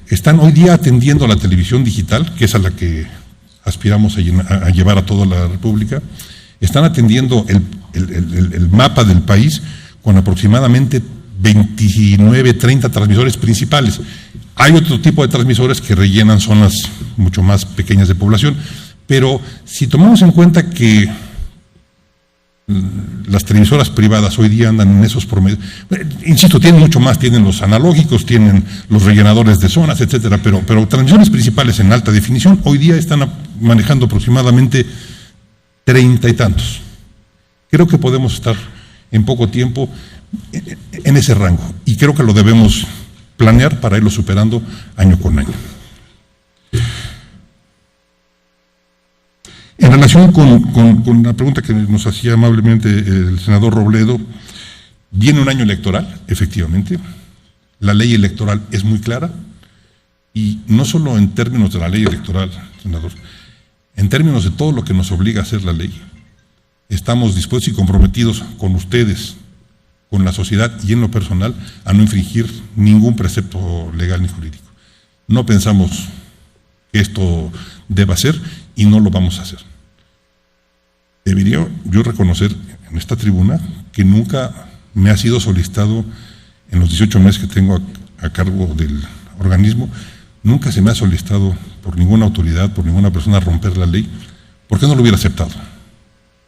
Speaker 6: están hoy día atendiendo a la televisión digital, que es a la que aspiramos a llevar a toda la República, están atendiendo el mapa del país con aproximadamente 29, 30 transmisores principales. Hay otro tipo de transmisores que rellenan zonas mucho más pequeñas de población, pero si tomamos en cuenta que las televisoras privadas hoy día andan en esos promedios, insisto, tienen mucho más, tienen los analógicos, tienen los rellenadores de zonas, etcétera, pero transmisiones principales en alta definición hoy día están manejando aproximadamente 30 y tantos. Creo que podemos estar en poco tiempo en ese rango y creo que lo debemos planear para irlo superando año con año. En relación con la pregunta que nos hacía amablemente el senador Robledo, viene un año electoral, efectivamente. La ley electoral es muy clara y no solo en términos de la ley electoral, senador, en términos de todo lo que nos obliga a hacer la ley. Estamos dispuestos y comprometidos con ustedes, con la sociedad y en lo personal a no infringir ningún precepto legal ni jurídico. No pensamos que esto deba ser y no lo vamos a hacer. Debería yo reconocer en esta tribuna que nunca me ha sido solicitado en los 18 meses que tengo a cargo del organismo, nunca se me ha solicitado por ninguna autoridad, por ninguna persona romper la ley. ¿Por qué no lo hubiera aceptado?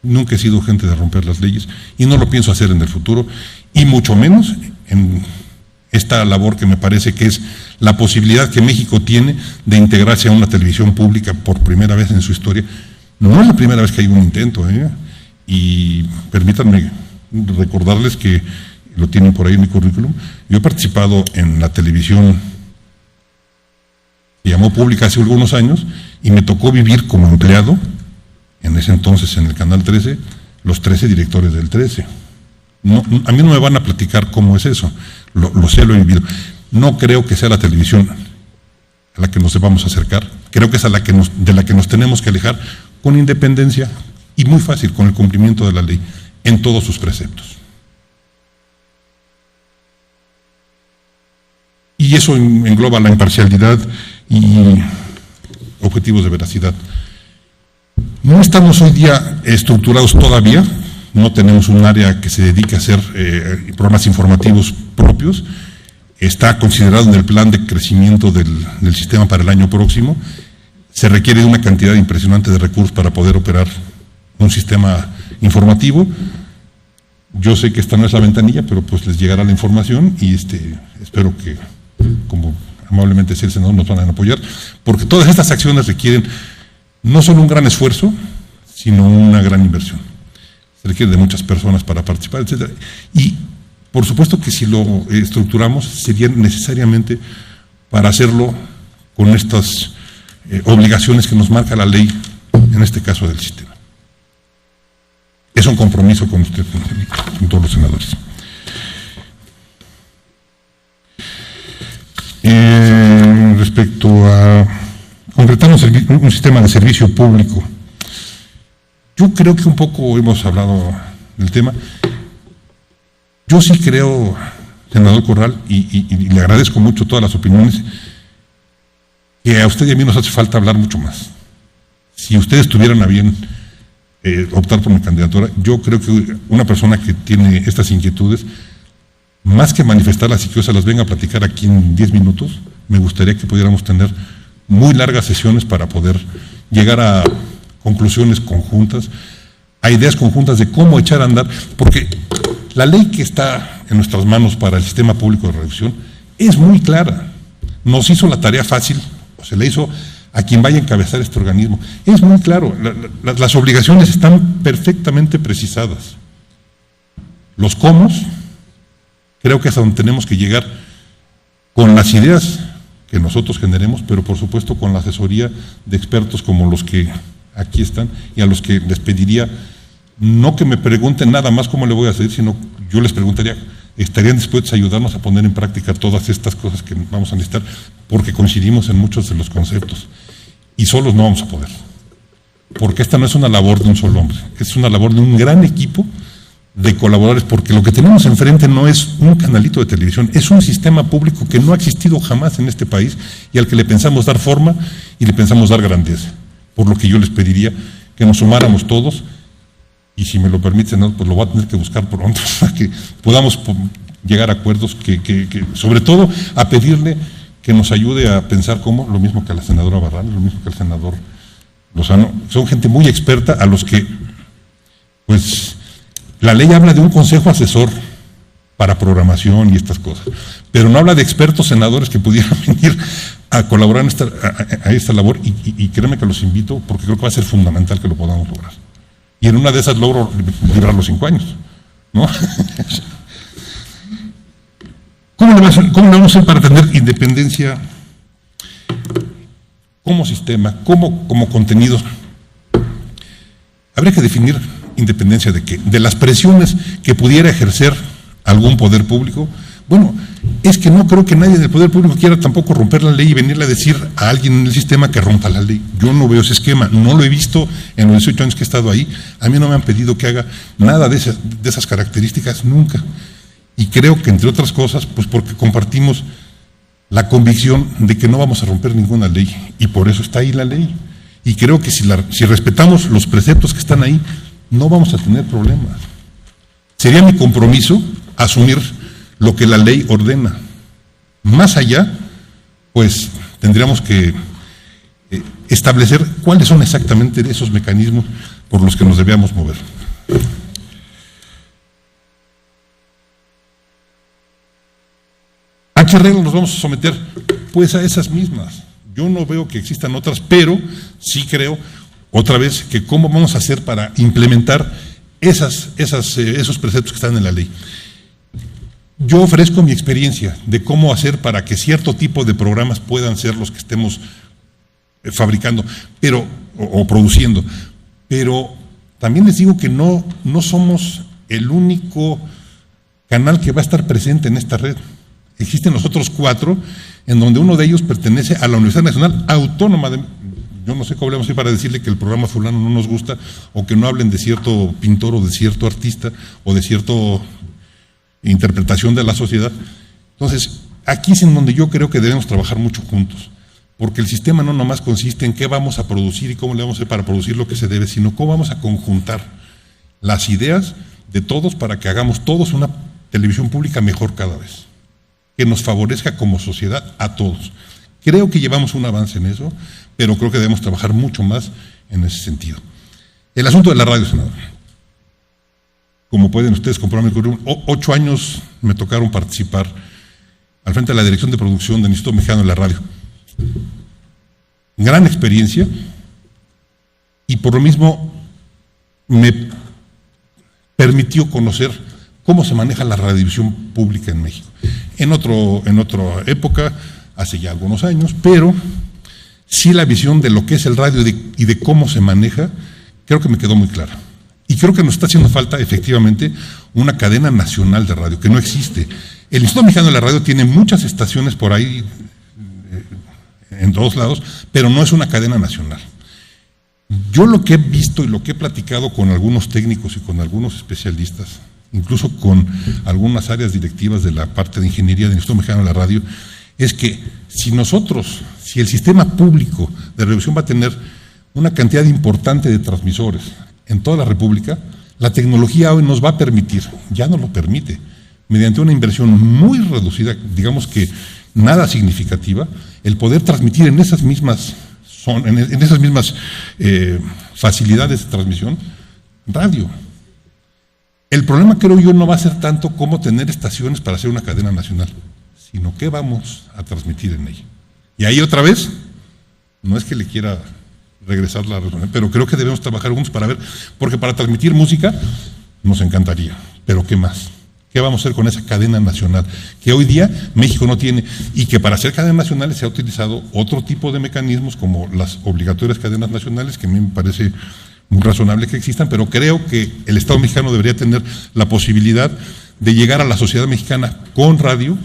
Speaker 6: Nunca he sido gente de romper las leyes y no lo pienso hacer en el futuro, y mucho menos en esta labor que me parece que es la posibilidad que México tiene de integrarse a una televisión pública por primera vez en su historia. No es la primera vez que hay un intento, y permítanme recordarles que lo tienen por ahí en mi currículum. Yo he participado en la televisión que llamó pública hace algunos años y me tocó vivir como empleado en ese entonces en el Canal 13, los 13 directores del 13. No, a mí no me van a platicar cómo es eso, lo sé, lo he vivido. No creo que sea la televisión a la que nos debamos acercar, creo que es de la que nos tenemos que alejar con independencia y muy fácil, con el cumplimiento de la ley en todos sus preceptos. Y eso engloba la imparcialidad y objetivos de veracidad. No estamos hoy día estructurados todavía, no tenemos un área que se dedique a hacer programas informativos propios. Está considerado en el plan de crecimiento del sistema para el año próximo. Se requiere de una cantidad impresionante de recursos para poder operar un sistema informativo. Yo sé que esta no es la ventanilla, pero pues les llegará la información y espero que, como amablemente decía el senador, nos van a apoyar, porque todas estas acciones requieren no solo un gran esfuerzo, sino una gran inversión. Se requiere de muchas personas para participar, etcétera. Y por supuesto que si lo estructuramos, sería necesariamente para hacerlo con estas obligaciones que nos marca la ley, en este caso del sistema. Es un compromiso con usted, con todos los senadores. Respecto a concretar un sistema de servicio público, yo creo que un poco hemos hablado del tema. Yo sí creo, senador Corral, y le agradezco mucho todas las opiniones, que a usted y a mí nos hace falta hablar mucho más. Si ustedes tuvieran a bien optar por mi candidatura, yo creo que una persona que tiene estas inquietudes, más que manifestarlas y que yo se las venga a platicar aquí en 10 minutos, me gustaría que pudiéramos tener muy largas sesiones para poder llegar a conclusiones conjuntas, a ideas conjuntas de cómo echar a andar, porque la ley que está en nuestras manos para el sistema público de radiodifusión es muy clara. Nos hizo la tarea fácil, o se le hizo a quien vaya a encabezar este organismo. Es muy claro, las obligaciones están perfectamente precisadas. Los cómo, creo que es a donde tenemos que llegar con las ideas que nosotros generemos, pero por supuesto con la asesoría de expertos como los que aquí están y a los que les pediría no que me pregunten nada más cómo le voy a hacer, sino yo les preguntaría, ¿estarían dispuestos a ayudarnos a poner en práctica todas estas cosas que vamos a necesitar? Porque coincidimos en muchos de los conceptos y solos no vamos a poder, porque esta no es una labor de un solo hombre, es una labor de un gran equipo de colaboradores, porque lo que tenemos enfrente no es un canalito de televisión, es un sistema público que no ha existido jamás en este país y al que le pensamos dar forma y le pensamos dar grandeza. por lo que yo les pediría que nos sumáramos todos, y si me lo permiten, pues lo voy a tener que buscar pronto, para que podamos llegar a acuerdos, que sobre todo a pedirle que nos ayude a pensar cómo, lo mismo que a la senadora Barral, lo mismo que al senador Lozano, son gente muy experta a los que, pues, la ley habla de un consejo asesor para programación y estas cosas, pero no habla de expertos senadores que pudieran venir a colaborar en esta labor, y créeme que los invito, porque creo que va a ser fundamental que lo podamos lograr. Y en una de esas logro librar los 5 años, ¿no? ¿Cómo le vamos a hacer para tener independencia como sistema, como contenido? Habría que definir independencia de qué, de las presiones que pudiera ejercer algún poder público. Bueno, es que no creo que nadie del poder público quiera tampoco romper la ley y venirle a decir a alguien en el sistema que rompa la ley. Yo no veo ese esquema, no lo he visto en los 18 años que he estado ahí. A mí no me han pedido que haga nada de esas características nunca. Y creo que, entre otras cosas, pues porque compartimos la convicción de que no vamos a romper ninguna ley, y por eso está ahí la ley. Y creo que si respetamos los preceptos que están ahí, no vamos a tener problemas. Sería mi compromiso asumir lo que la ley ordena. Más allá, pues tendríamos que establecer cuáles son exactamente esos mecanismos por los que nos debíamos mover. ¿A qué reglas nos vamos a someter? Pues a esas mismas. Yo no veo que existan otras, pero sí creo, otra vez, que cómo vamos a hacer para implementar esos preceptos que están en la ley. Yo ofrezco mi experiencia de cómo hacer para que cierto tipo de programas puedan ser los que estemos fabricando, o produciendo. Pero también les digo que no somos el único canal que va a estar presente en esta red. Existen los otros 4, en donde uno de ellos pertenece a la Universidad Nacional Autónoma de... Yo no sé cómo le vamos a ir para decirle que el programa fulano no nos gusta, o que no hablen de cierto pintor o de cierto artista o de cierta interpretación de la sociedad. Entonces, aquí es en donde yo creo que debemos trabajar mucho juntos, porque el sistema no nomás consiste en qué vamos a producir y cómo le vamos a hacer para producir lo que se debe, sino cómo vamos a conjuntar las ideas de todos para que hagamos todos una televisión pública mejor cada vez, que nos favorezca como sociedad a todos. Creo que llevamos un avance en eso, pero creo que debemos trabajar mucho más en ese sentido. El asunto de la radio, senador. Como pueden ustedes comprobar mi currículum, 8 años me tocaron participar al frente de la Dirección de Producción del Instituto Mexicano de la Radio. Gran experiencia, y por lo mismo me permitió conocer cómo se maneja la radiodifusión pública en México. En otra época, hace ya algunos años, pero sí la visión de lo que es el radio y de cómo se maneja, creo que me quedó muy clara. Y creo que nos está haciendo falta, efectivamente, una cadena nacional de radio, que no existe. El Instituto Mexicano de la Radio tiene muchas estaciones por ahí, en todos lados, pero no es una cadena nacional. Yo lo que he visto y lo que he platicado con algunos técnicos y con algunos especialistas, incluso con algunas áreas directivas de la parte de ingeniería del Instituto Mexicano de la Radio, es que si el sistema público de radiodifusión va a tener una cantidad importante de transmisores en toda la República, la tecnología hoy nos va a permitir, ya nos lo permite, mediante una inversión muy reducida, digamos que nada significativa, el poder transmitir en esas mismas facilidades de transmisión radio. El problema, creo yo, no va a ser tanto cómo tener estaciones para hacer una cadena nacional, sino qué vamos a transmitir en ella. Y ahí otra vez, no es que le quiera regresar la razón, pero creo que debemos trabajar juntos para ver, porque para transmitir música nos encantaría, pero ¿qué más? ¿Qué vamos a hacer con esa cadena nacional que hoy día México no tiene, y que para hacer cadenas nacionales se ha utilizado otro tipo de mecanismos como las obligatorias cadenas nacionales, que a mí me parece muy razonable que existan, pero creo que el Estado mexicano debería tener la posibilidad de llegar a la sociedad mexicana con radio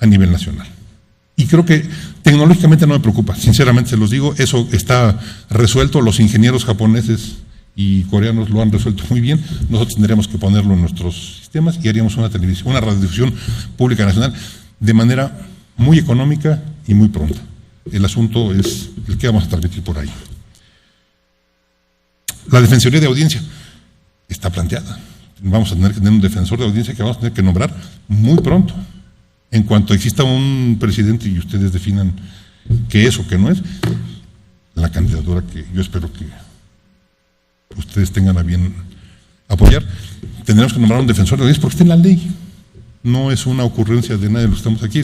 Speaker 6: a nivel nacional. Y creo que tecnológicamente no me preocupa, sinceramente se los digo, eso está resuelto, los ingenieros japoneses y coreanos lo han resuelto muy bien, nosotros tendríamos que ponerlo en nuestros sistemas y haríamos una radiodifusión pública nacional de manera muy económica y muy pronta. El asunto es el que vamos a transmitir por ahí. La Defensoría de Audiencia está planteada. Vamos a tener que tener un defensor de audiencia que vamos a tener que nombrar muy pronto. En cuanto exista un presidente y ustedes definan qué es o qué no es, la candidatura que yo espero que ustedes tengan a bien apoyar, tendremos que nombrar un defensor de audiencia porque está en la ley. No es una ocurrencia de nadie de los que estamos aquí,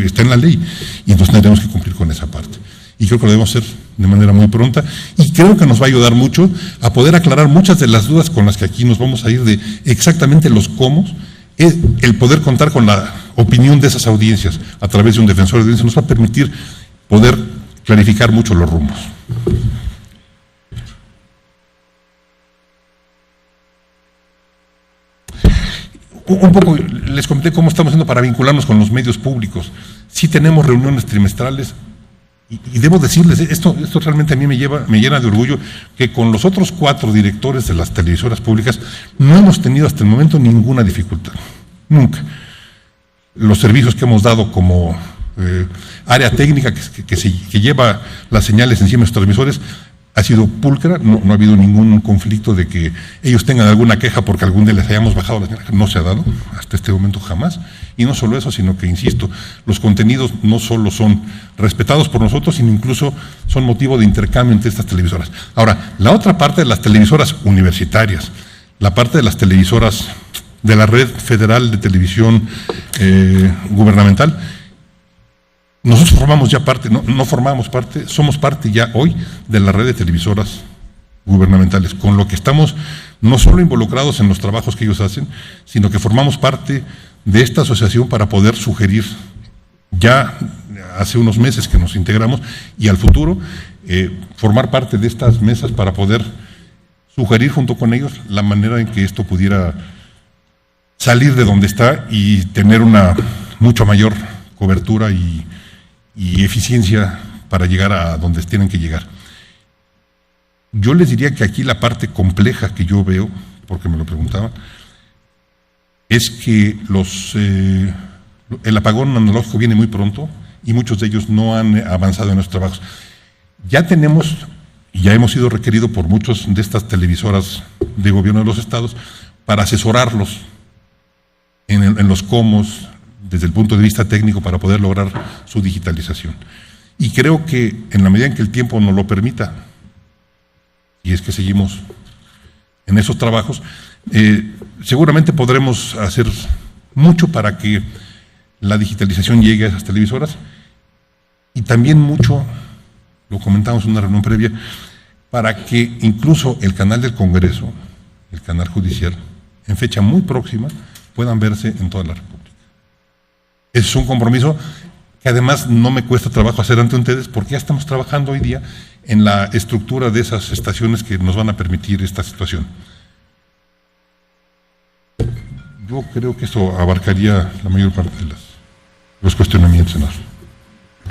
Speaker 6: está en la ley y entonces tendremos que cumplir con esa parte. Y creo que lo debemos hacer de manera muy pronta y creo que nos va a ayudar mucho a poder aclarar muchas de las dudas con las que aquí nos vamos a ir de exactamente los cómo. El poder contar con la opinión de esas audiencias a través de un defensor de audiencia nos va a permitir poder clarificar mucho los rumbos. Un poco les comenté cómo estamos haciendo para vincularnos con los medios públicos. Sí tenemos reuniones trimestrales y debo decirles, esto realmente a mí me llena de orgullo, que con los otros 4 directores de las televisoras públicas no hemos tenido hasta el momento ninguna dificultad, nunca. Los servicios que hemos dado como área técnica que lleva las señales encima de los transmisores ha sido pulcra, no ha habido ningún conflicto de que ellos tengan alguna queja porque algún día les hayamos bajado la señal, no se ha dado hasta este momento jamás. Y no solo eso, sino que, insisto, los contenidos no solo son respetados por nosotros, sino incluso son motivo de intercambio entre estas televisoras. Ahora, la otra parte de las televisoras universitarias, la parte de las televisoras de la Red Federal de Televisión Gubernamental, nosotros formamos ya parte, no formamos parte, somos parte ya hoy de la red de televisoras gubernamentales, con lo que estamos no solo involucrados en los trabajos que ellos hacen, sino que formamos parte de esta asociación para poder sugerir, ya hace unos meses que nos integramos, y al futuro formar parte de estas mesas para poder sugerir junto con ellos la manera en que esto pudiera salir de donde está y tener una mucho mayor cobertura y eficiencia para llegar a donde tienen que llegar. Yo les diría que aquí la parte compleja que yo veo, porque me lo preguntaban, es que el apagón analógico viene muy pronto y muchos de ellos no han avanzado en nuestros trabajos. Ya tenemos, y ya hemos sido requeridos por muchos de estas televisoras de gobierno de los estados para asesorarlos en los cómo, desde el punto de vista técnico, para poder lograr su digitalización. Y creo que en la medida en que el tiempo nos lo permita, y es que seguimos en esos trabajos, seguramente podremos hacer mucho para que la digitalización llegue a esas televisoras y también mucho, lo comentamos en una reunión previa, para que incluso el canal del Congreso, el canal judicial, en fecha muy próxima, puedan verse en toda la República. Es un compromiso que además no me cuesta trabajo hacer ante ustedes porque ya estamos trabajando hoy día en la estructura de esas estaciones que nos van a permitir esta situación. Yo creo que eso abarcaría la mayor parte de los cuestionamientos, senador.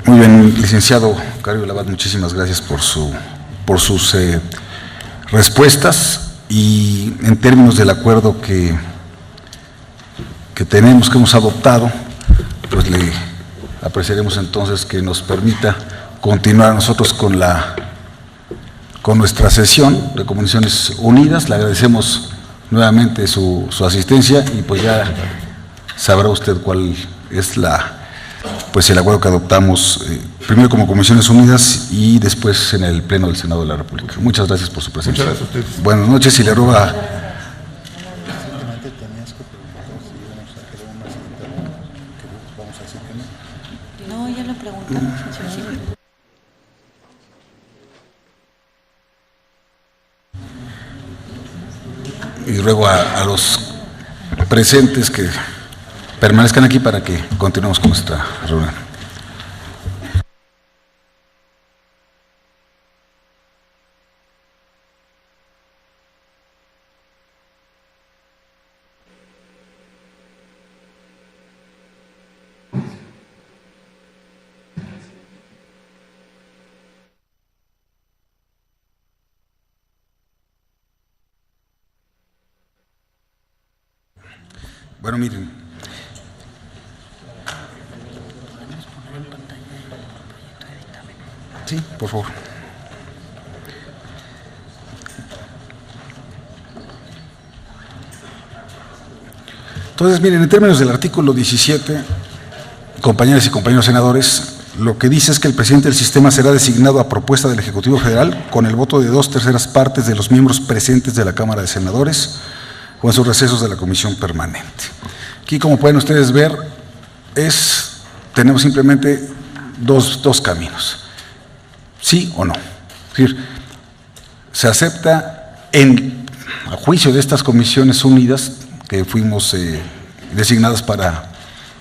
Speaker 3: Muy bien, licenciado Carrillo Labat, muchísimas gracias por sus respuestas, y en términos del acuerdo que hemos adoptado, pues le apreciaremos entonces que nos permita continuar nosotros con nuestra sesión de Comunicaciones Unidas. Le agradecemos nuevamente su asistencia y pues ya sabrá usted cuál es el acuerdo que adoptamos primero como Comisiones Unidas y después en el Pleno del Senado de la República. Muchas gracias por su presencia.
Speaker 6: Muchas gracias a ustedes.
Speaker 3: Buenas noches, y le roba.
Speaker 5: No, ya lo preguntamos.
Speaker 3: Y ruego a los presentes que permanezcan aquí para que continuemos con esta reunión. Bueno, miren. Sí, por favor. Entonces, miren, en términos del artículo 17, compañeras y compañeros senadores, lo que dice es que el presidente del sistema será designado a propuesta del Ejecutivo Federal con el voto de 2/3 partes de los miembros presentes de la Cámara de Senadores o en sus recesos de la Comisión Permanente. Aquí, como pueden ustedes ver, tenemos simplemente dos caminos, sí o no. Es decir, se acepta a juicio de estas comisiones unidas que fuimos designadas para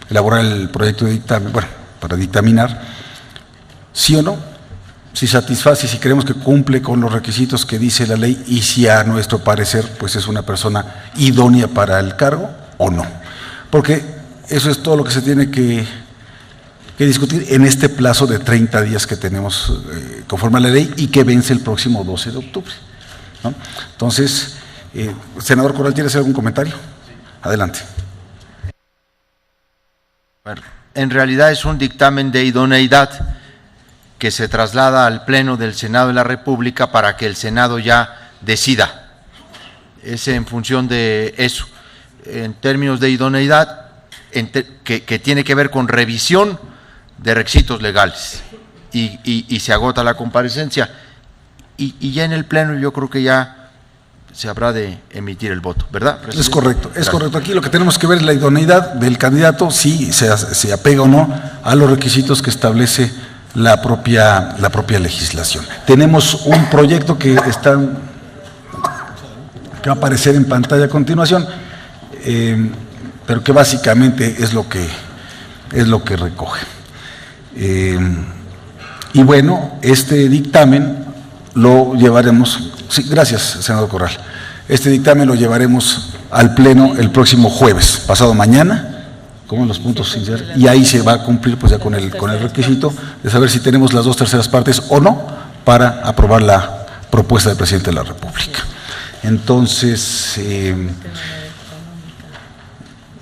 Speaker 3: elaborar el proyecto de dictamen, bueno, para dictaminar, sí o no, si satisface, si creemos que cumple con los requisitos que dice la ley y si a nuestro parecer pues es una persona idónea para el cargo o no. Porque eso es todo lo que se tiene que discutir en este plazo de 30 días que tenemos conforme a la ley y que vence el próximo 12 de octubre. ¿No? Entonces, senador Corral, ¿quiere hacer algún comentario? Adelante.
Speaker 9: Bueno, en realidad es un dictamen de idoneidad que se traslada al Pleno del Senado de la República para que el Senado ya decida. Es en función de eso. En términos de idoneidad, que tiene que ver con revisión de requisitos legales y se agota la comparecencia y ya en el Pleno yo creo que ya se habrá de emitir el voto, ¿verdad, presidente?
Speaker 3: Es correcto, es correcto. Aquí lo que tenemos que ver es la idoneidad del candidato, si se apega o no a los requisitos que establece la propia legislación. Tenemos un proyecto que va a aparecer en pantalla a continuación, pero que básicamente es lo que recoge. Y bueno, este dictamen lo llevaremos, sí, gracias, senador Corral, este dictamen lo llevaremos al Pleno el próximo jueves, pasado mañana, como los puntos sinceros, y ahí se va a cumplir pues ya con el requisito de saber si tenemos las 2/3 partes o no para aprobar la propuesta del presidente de la República. Entonces,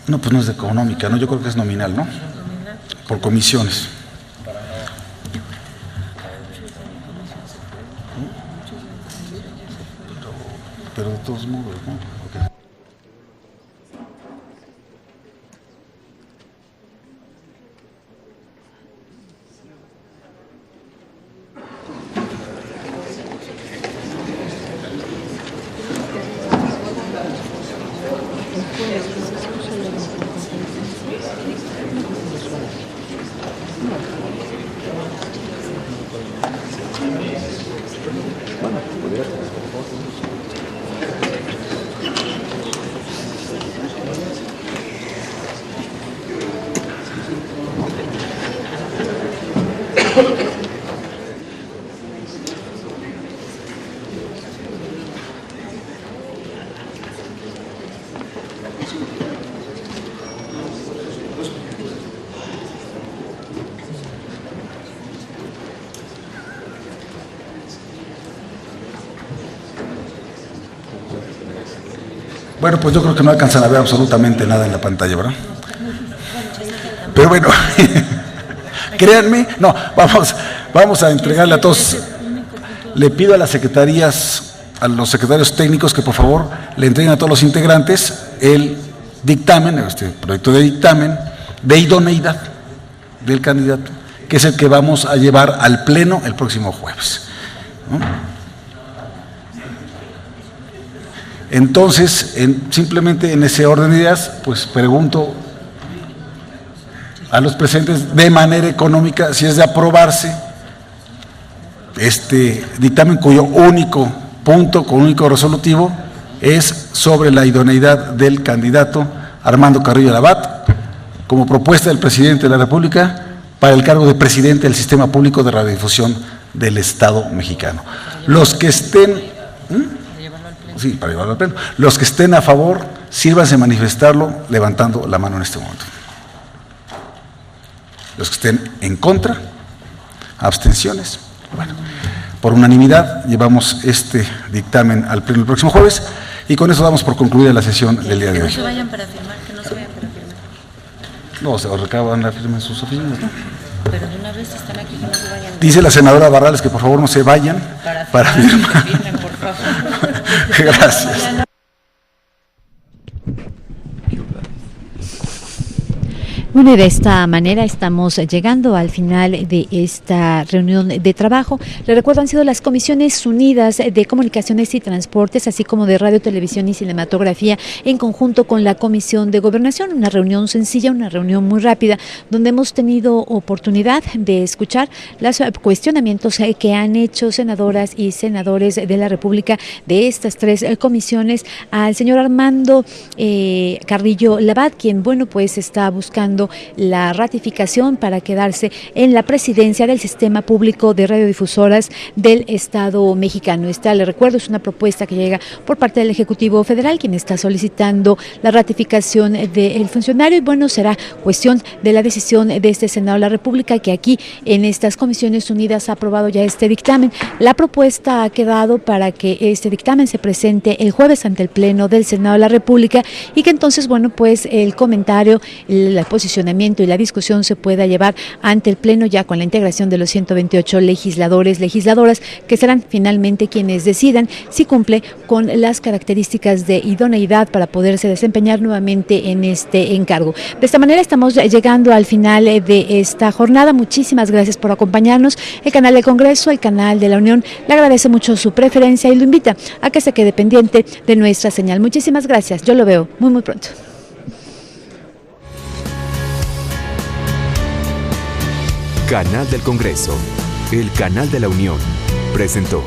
Speaker 3: no, pues no es de económica, ¿no? Yo creo que es nominal, ¿no? Por comisiones. Pero de todos modos, ¿no? Okay. Bueno, pues yo creo que no alcanzan a ver absolutamente nada en la pantalla, ¿verdad? Pero bueno, créanme, no, vamos a entregarle a todos. Le pido a las secretarías, a los secretarios técnicos que por favor le entreguen a todos los integrantes el dictamen, este proyecto de dictamen de idoneidad del candidato, que es el que vamos a llevar al Pleno el próximo jueves, ¿no? Entonces, simplemente en ese orden de ideas, pues pregunto a los presentes de manera económica si es de aprobarse este dictamen cuyo único punto, con único resolutivo, es sobre la idoneidad del candidato Armando Carrillo Labat como propuesta del presidente de la República para el cargo de presidente del Sistema Público de Radiodifusión del Estado mexicano. Los que estén... Sí, para llevarlo al Pleno. Los que estén a favor, sírvanse a manifestarlo levantando la mano en este momento. Los que estén en contra, abstenciones. Bueno, por unanimidad llevamos este dictamen al Pleno el próximo jueves y con eso damos por concluida la sesión del día de hoy.
Speaker 5: Que no se vayan para firmar, que no se vayan para firmar.
Speaker 3: No, se recaban la firma en sus oficinas, ¿no?
Speaker 5: Pero de una vez están aquí, que no se vayan.
Speaker 3: Dice la senadora Barrales que por favor no se vayan para firmar.
Speaker 5: Que firmen, por favor.
Speaker 3: Gracias.
Speaker 2: Bueno, y de esta manera estamos llegando al final de esta reunión de trabajo. Les recuerdo, han sido las Comisiones Unidas de Comunicaciones y Transportes, así como de Radio, Televisión y Cinematografía, en conjunto con la Comisión de Gobernación. Una reunión sencilla, una reunión muy rápida, donde hemos tenido oportunidad de escuchar los cuestionamientos que han hecho senadoras y senadores de la República de estas tres comisiones al señor Armando Carrillo Labat, quien, bueno, pues está buscando la ratificación para quedarse en la presidencia del Sistema Público de Radiodifusoras del Estado mexicano. Esta, le recuerdo, es una propuesta que llega por parte del Ejecutivo Federal, quien está solicitando la ratificación del funcionario, y bueno, será cuestión de la decisión de este Senado de la República, que aquí en estas Comisiones Unidas ha aprobado ya este dictamen. La propuesta ha quedado para que este dictamen se presente el jueves ante el Pleno del Senado de la República, y que entonces, bueno, pues el comentario, la posicionamiento y la discusión se pueda llevar ante el Pleno, ya con la integración de los 128 legisladoras, que serán finalmente quienes decidan si cumple con las características de idoneidad para poderse desempeñar nuevamente en este encargo. De esta manera estamos llegando al final de esta jornada. Muchísimas gracias por acompañarnos. El canal del Congreso, el canal de la Unión, le agradece mucho su preferencia y lo invita a que se quede pendiente de nuestra señal. Muchísimas gracias. Yo lo veo muy pronto.
Speaker 1: Canal del Congreso, el canal de la Unión, presentó.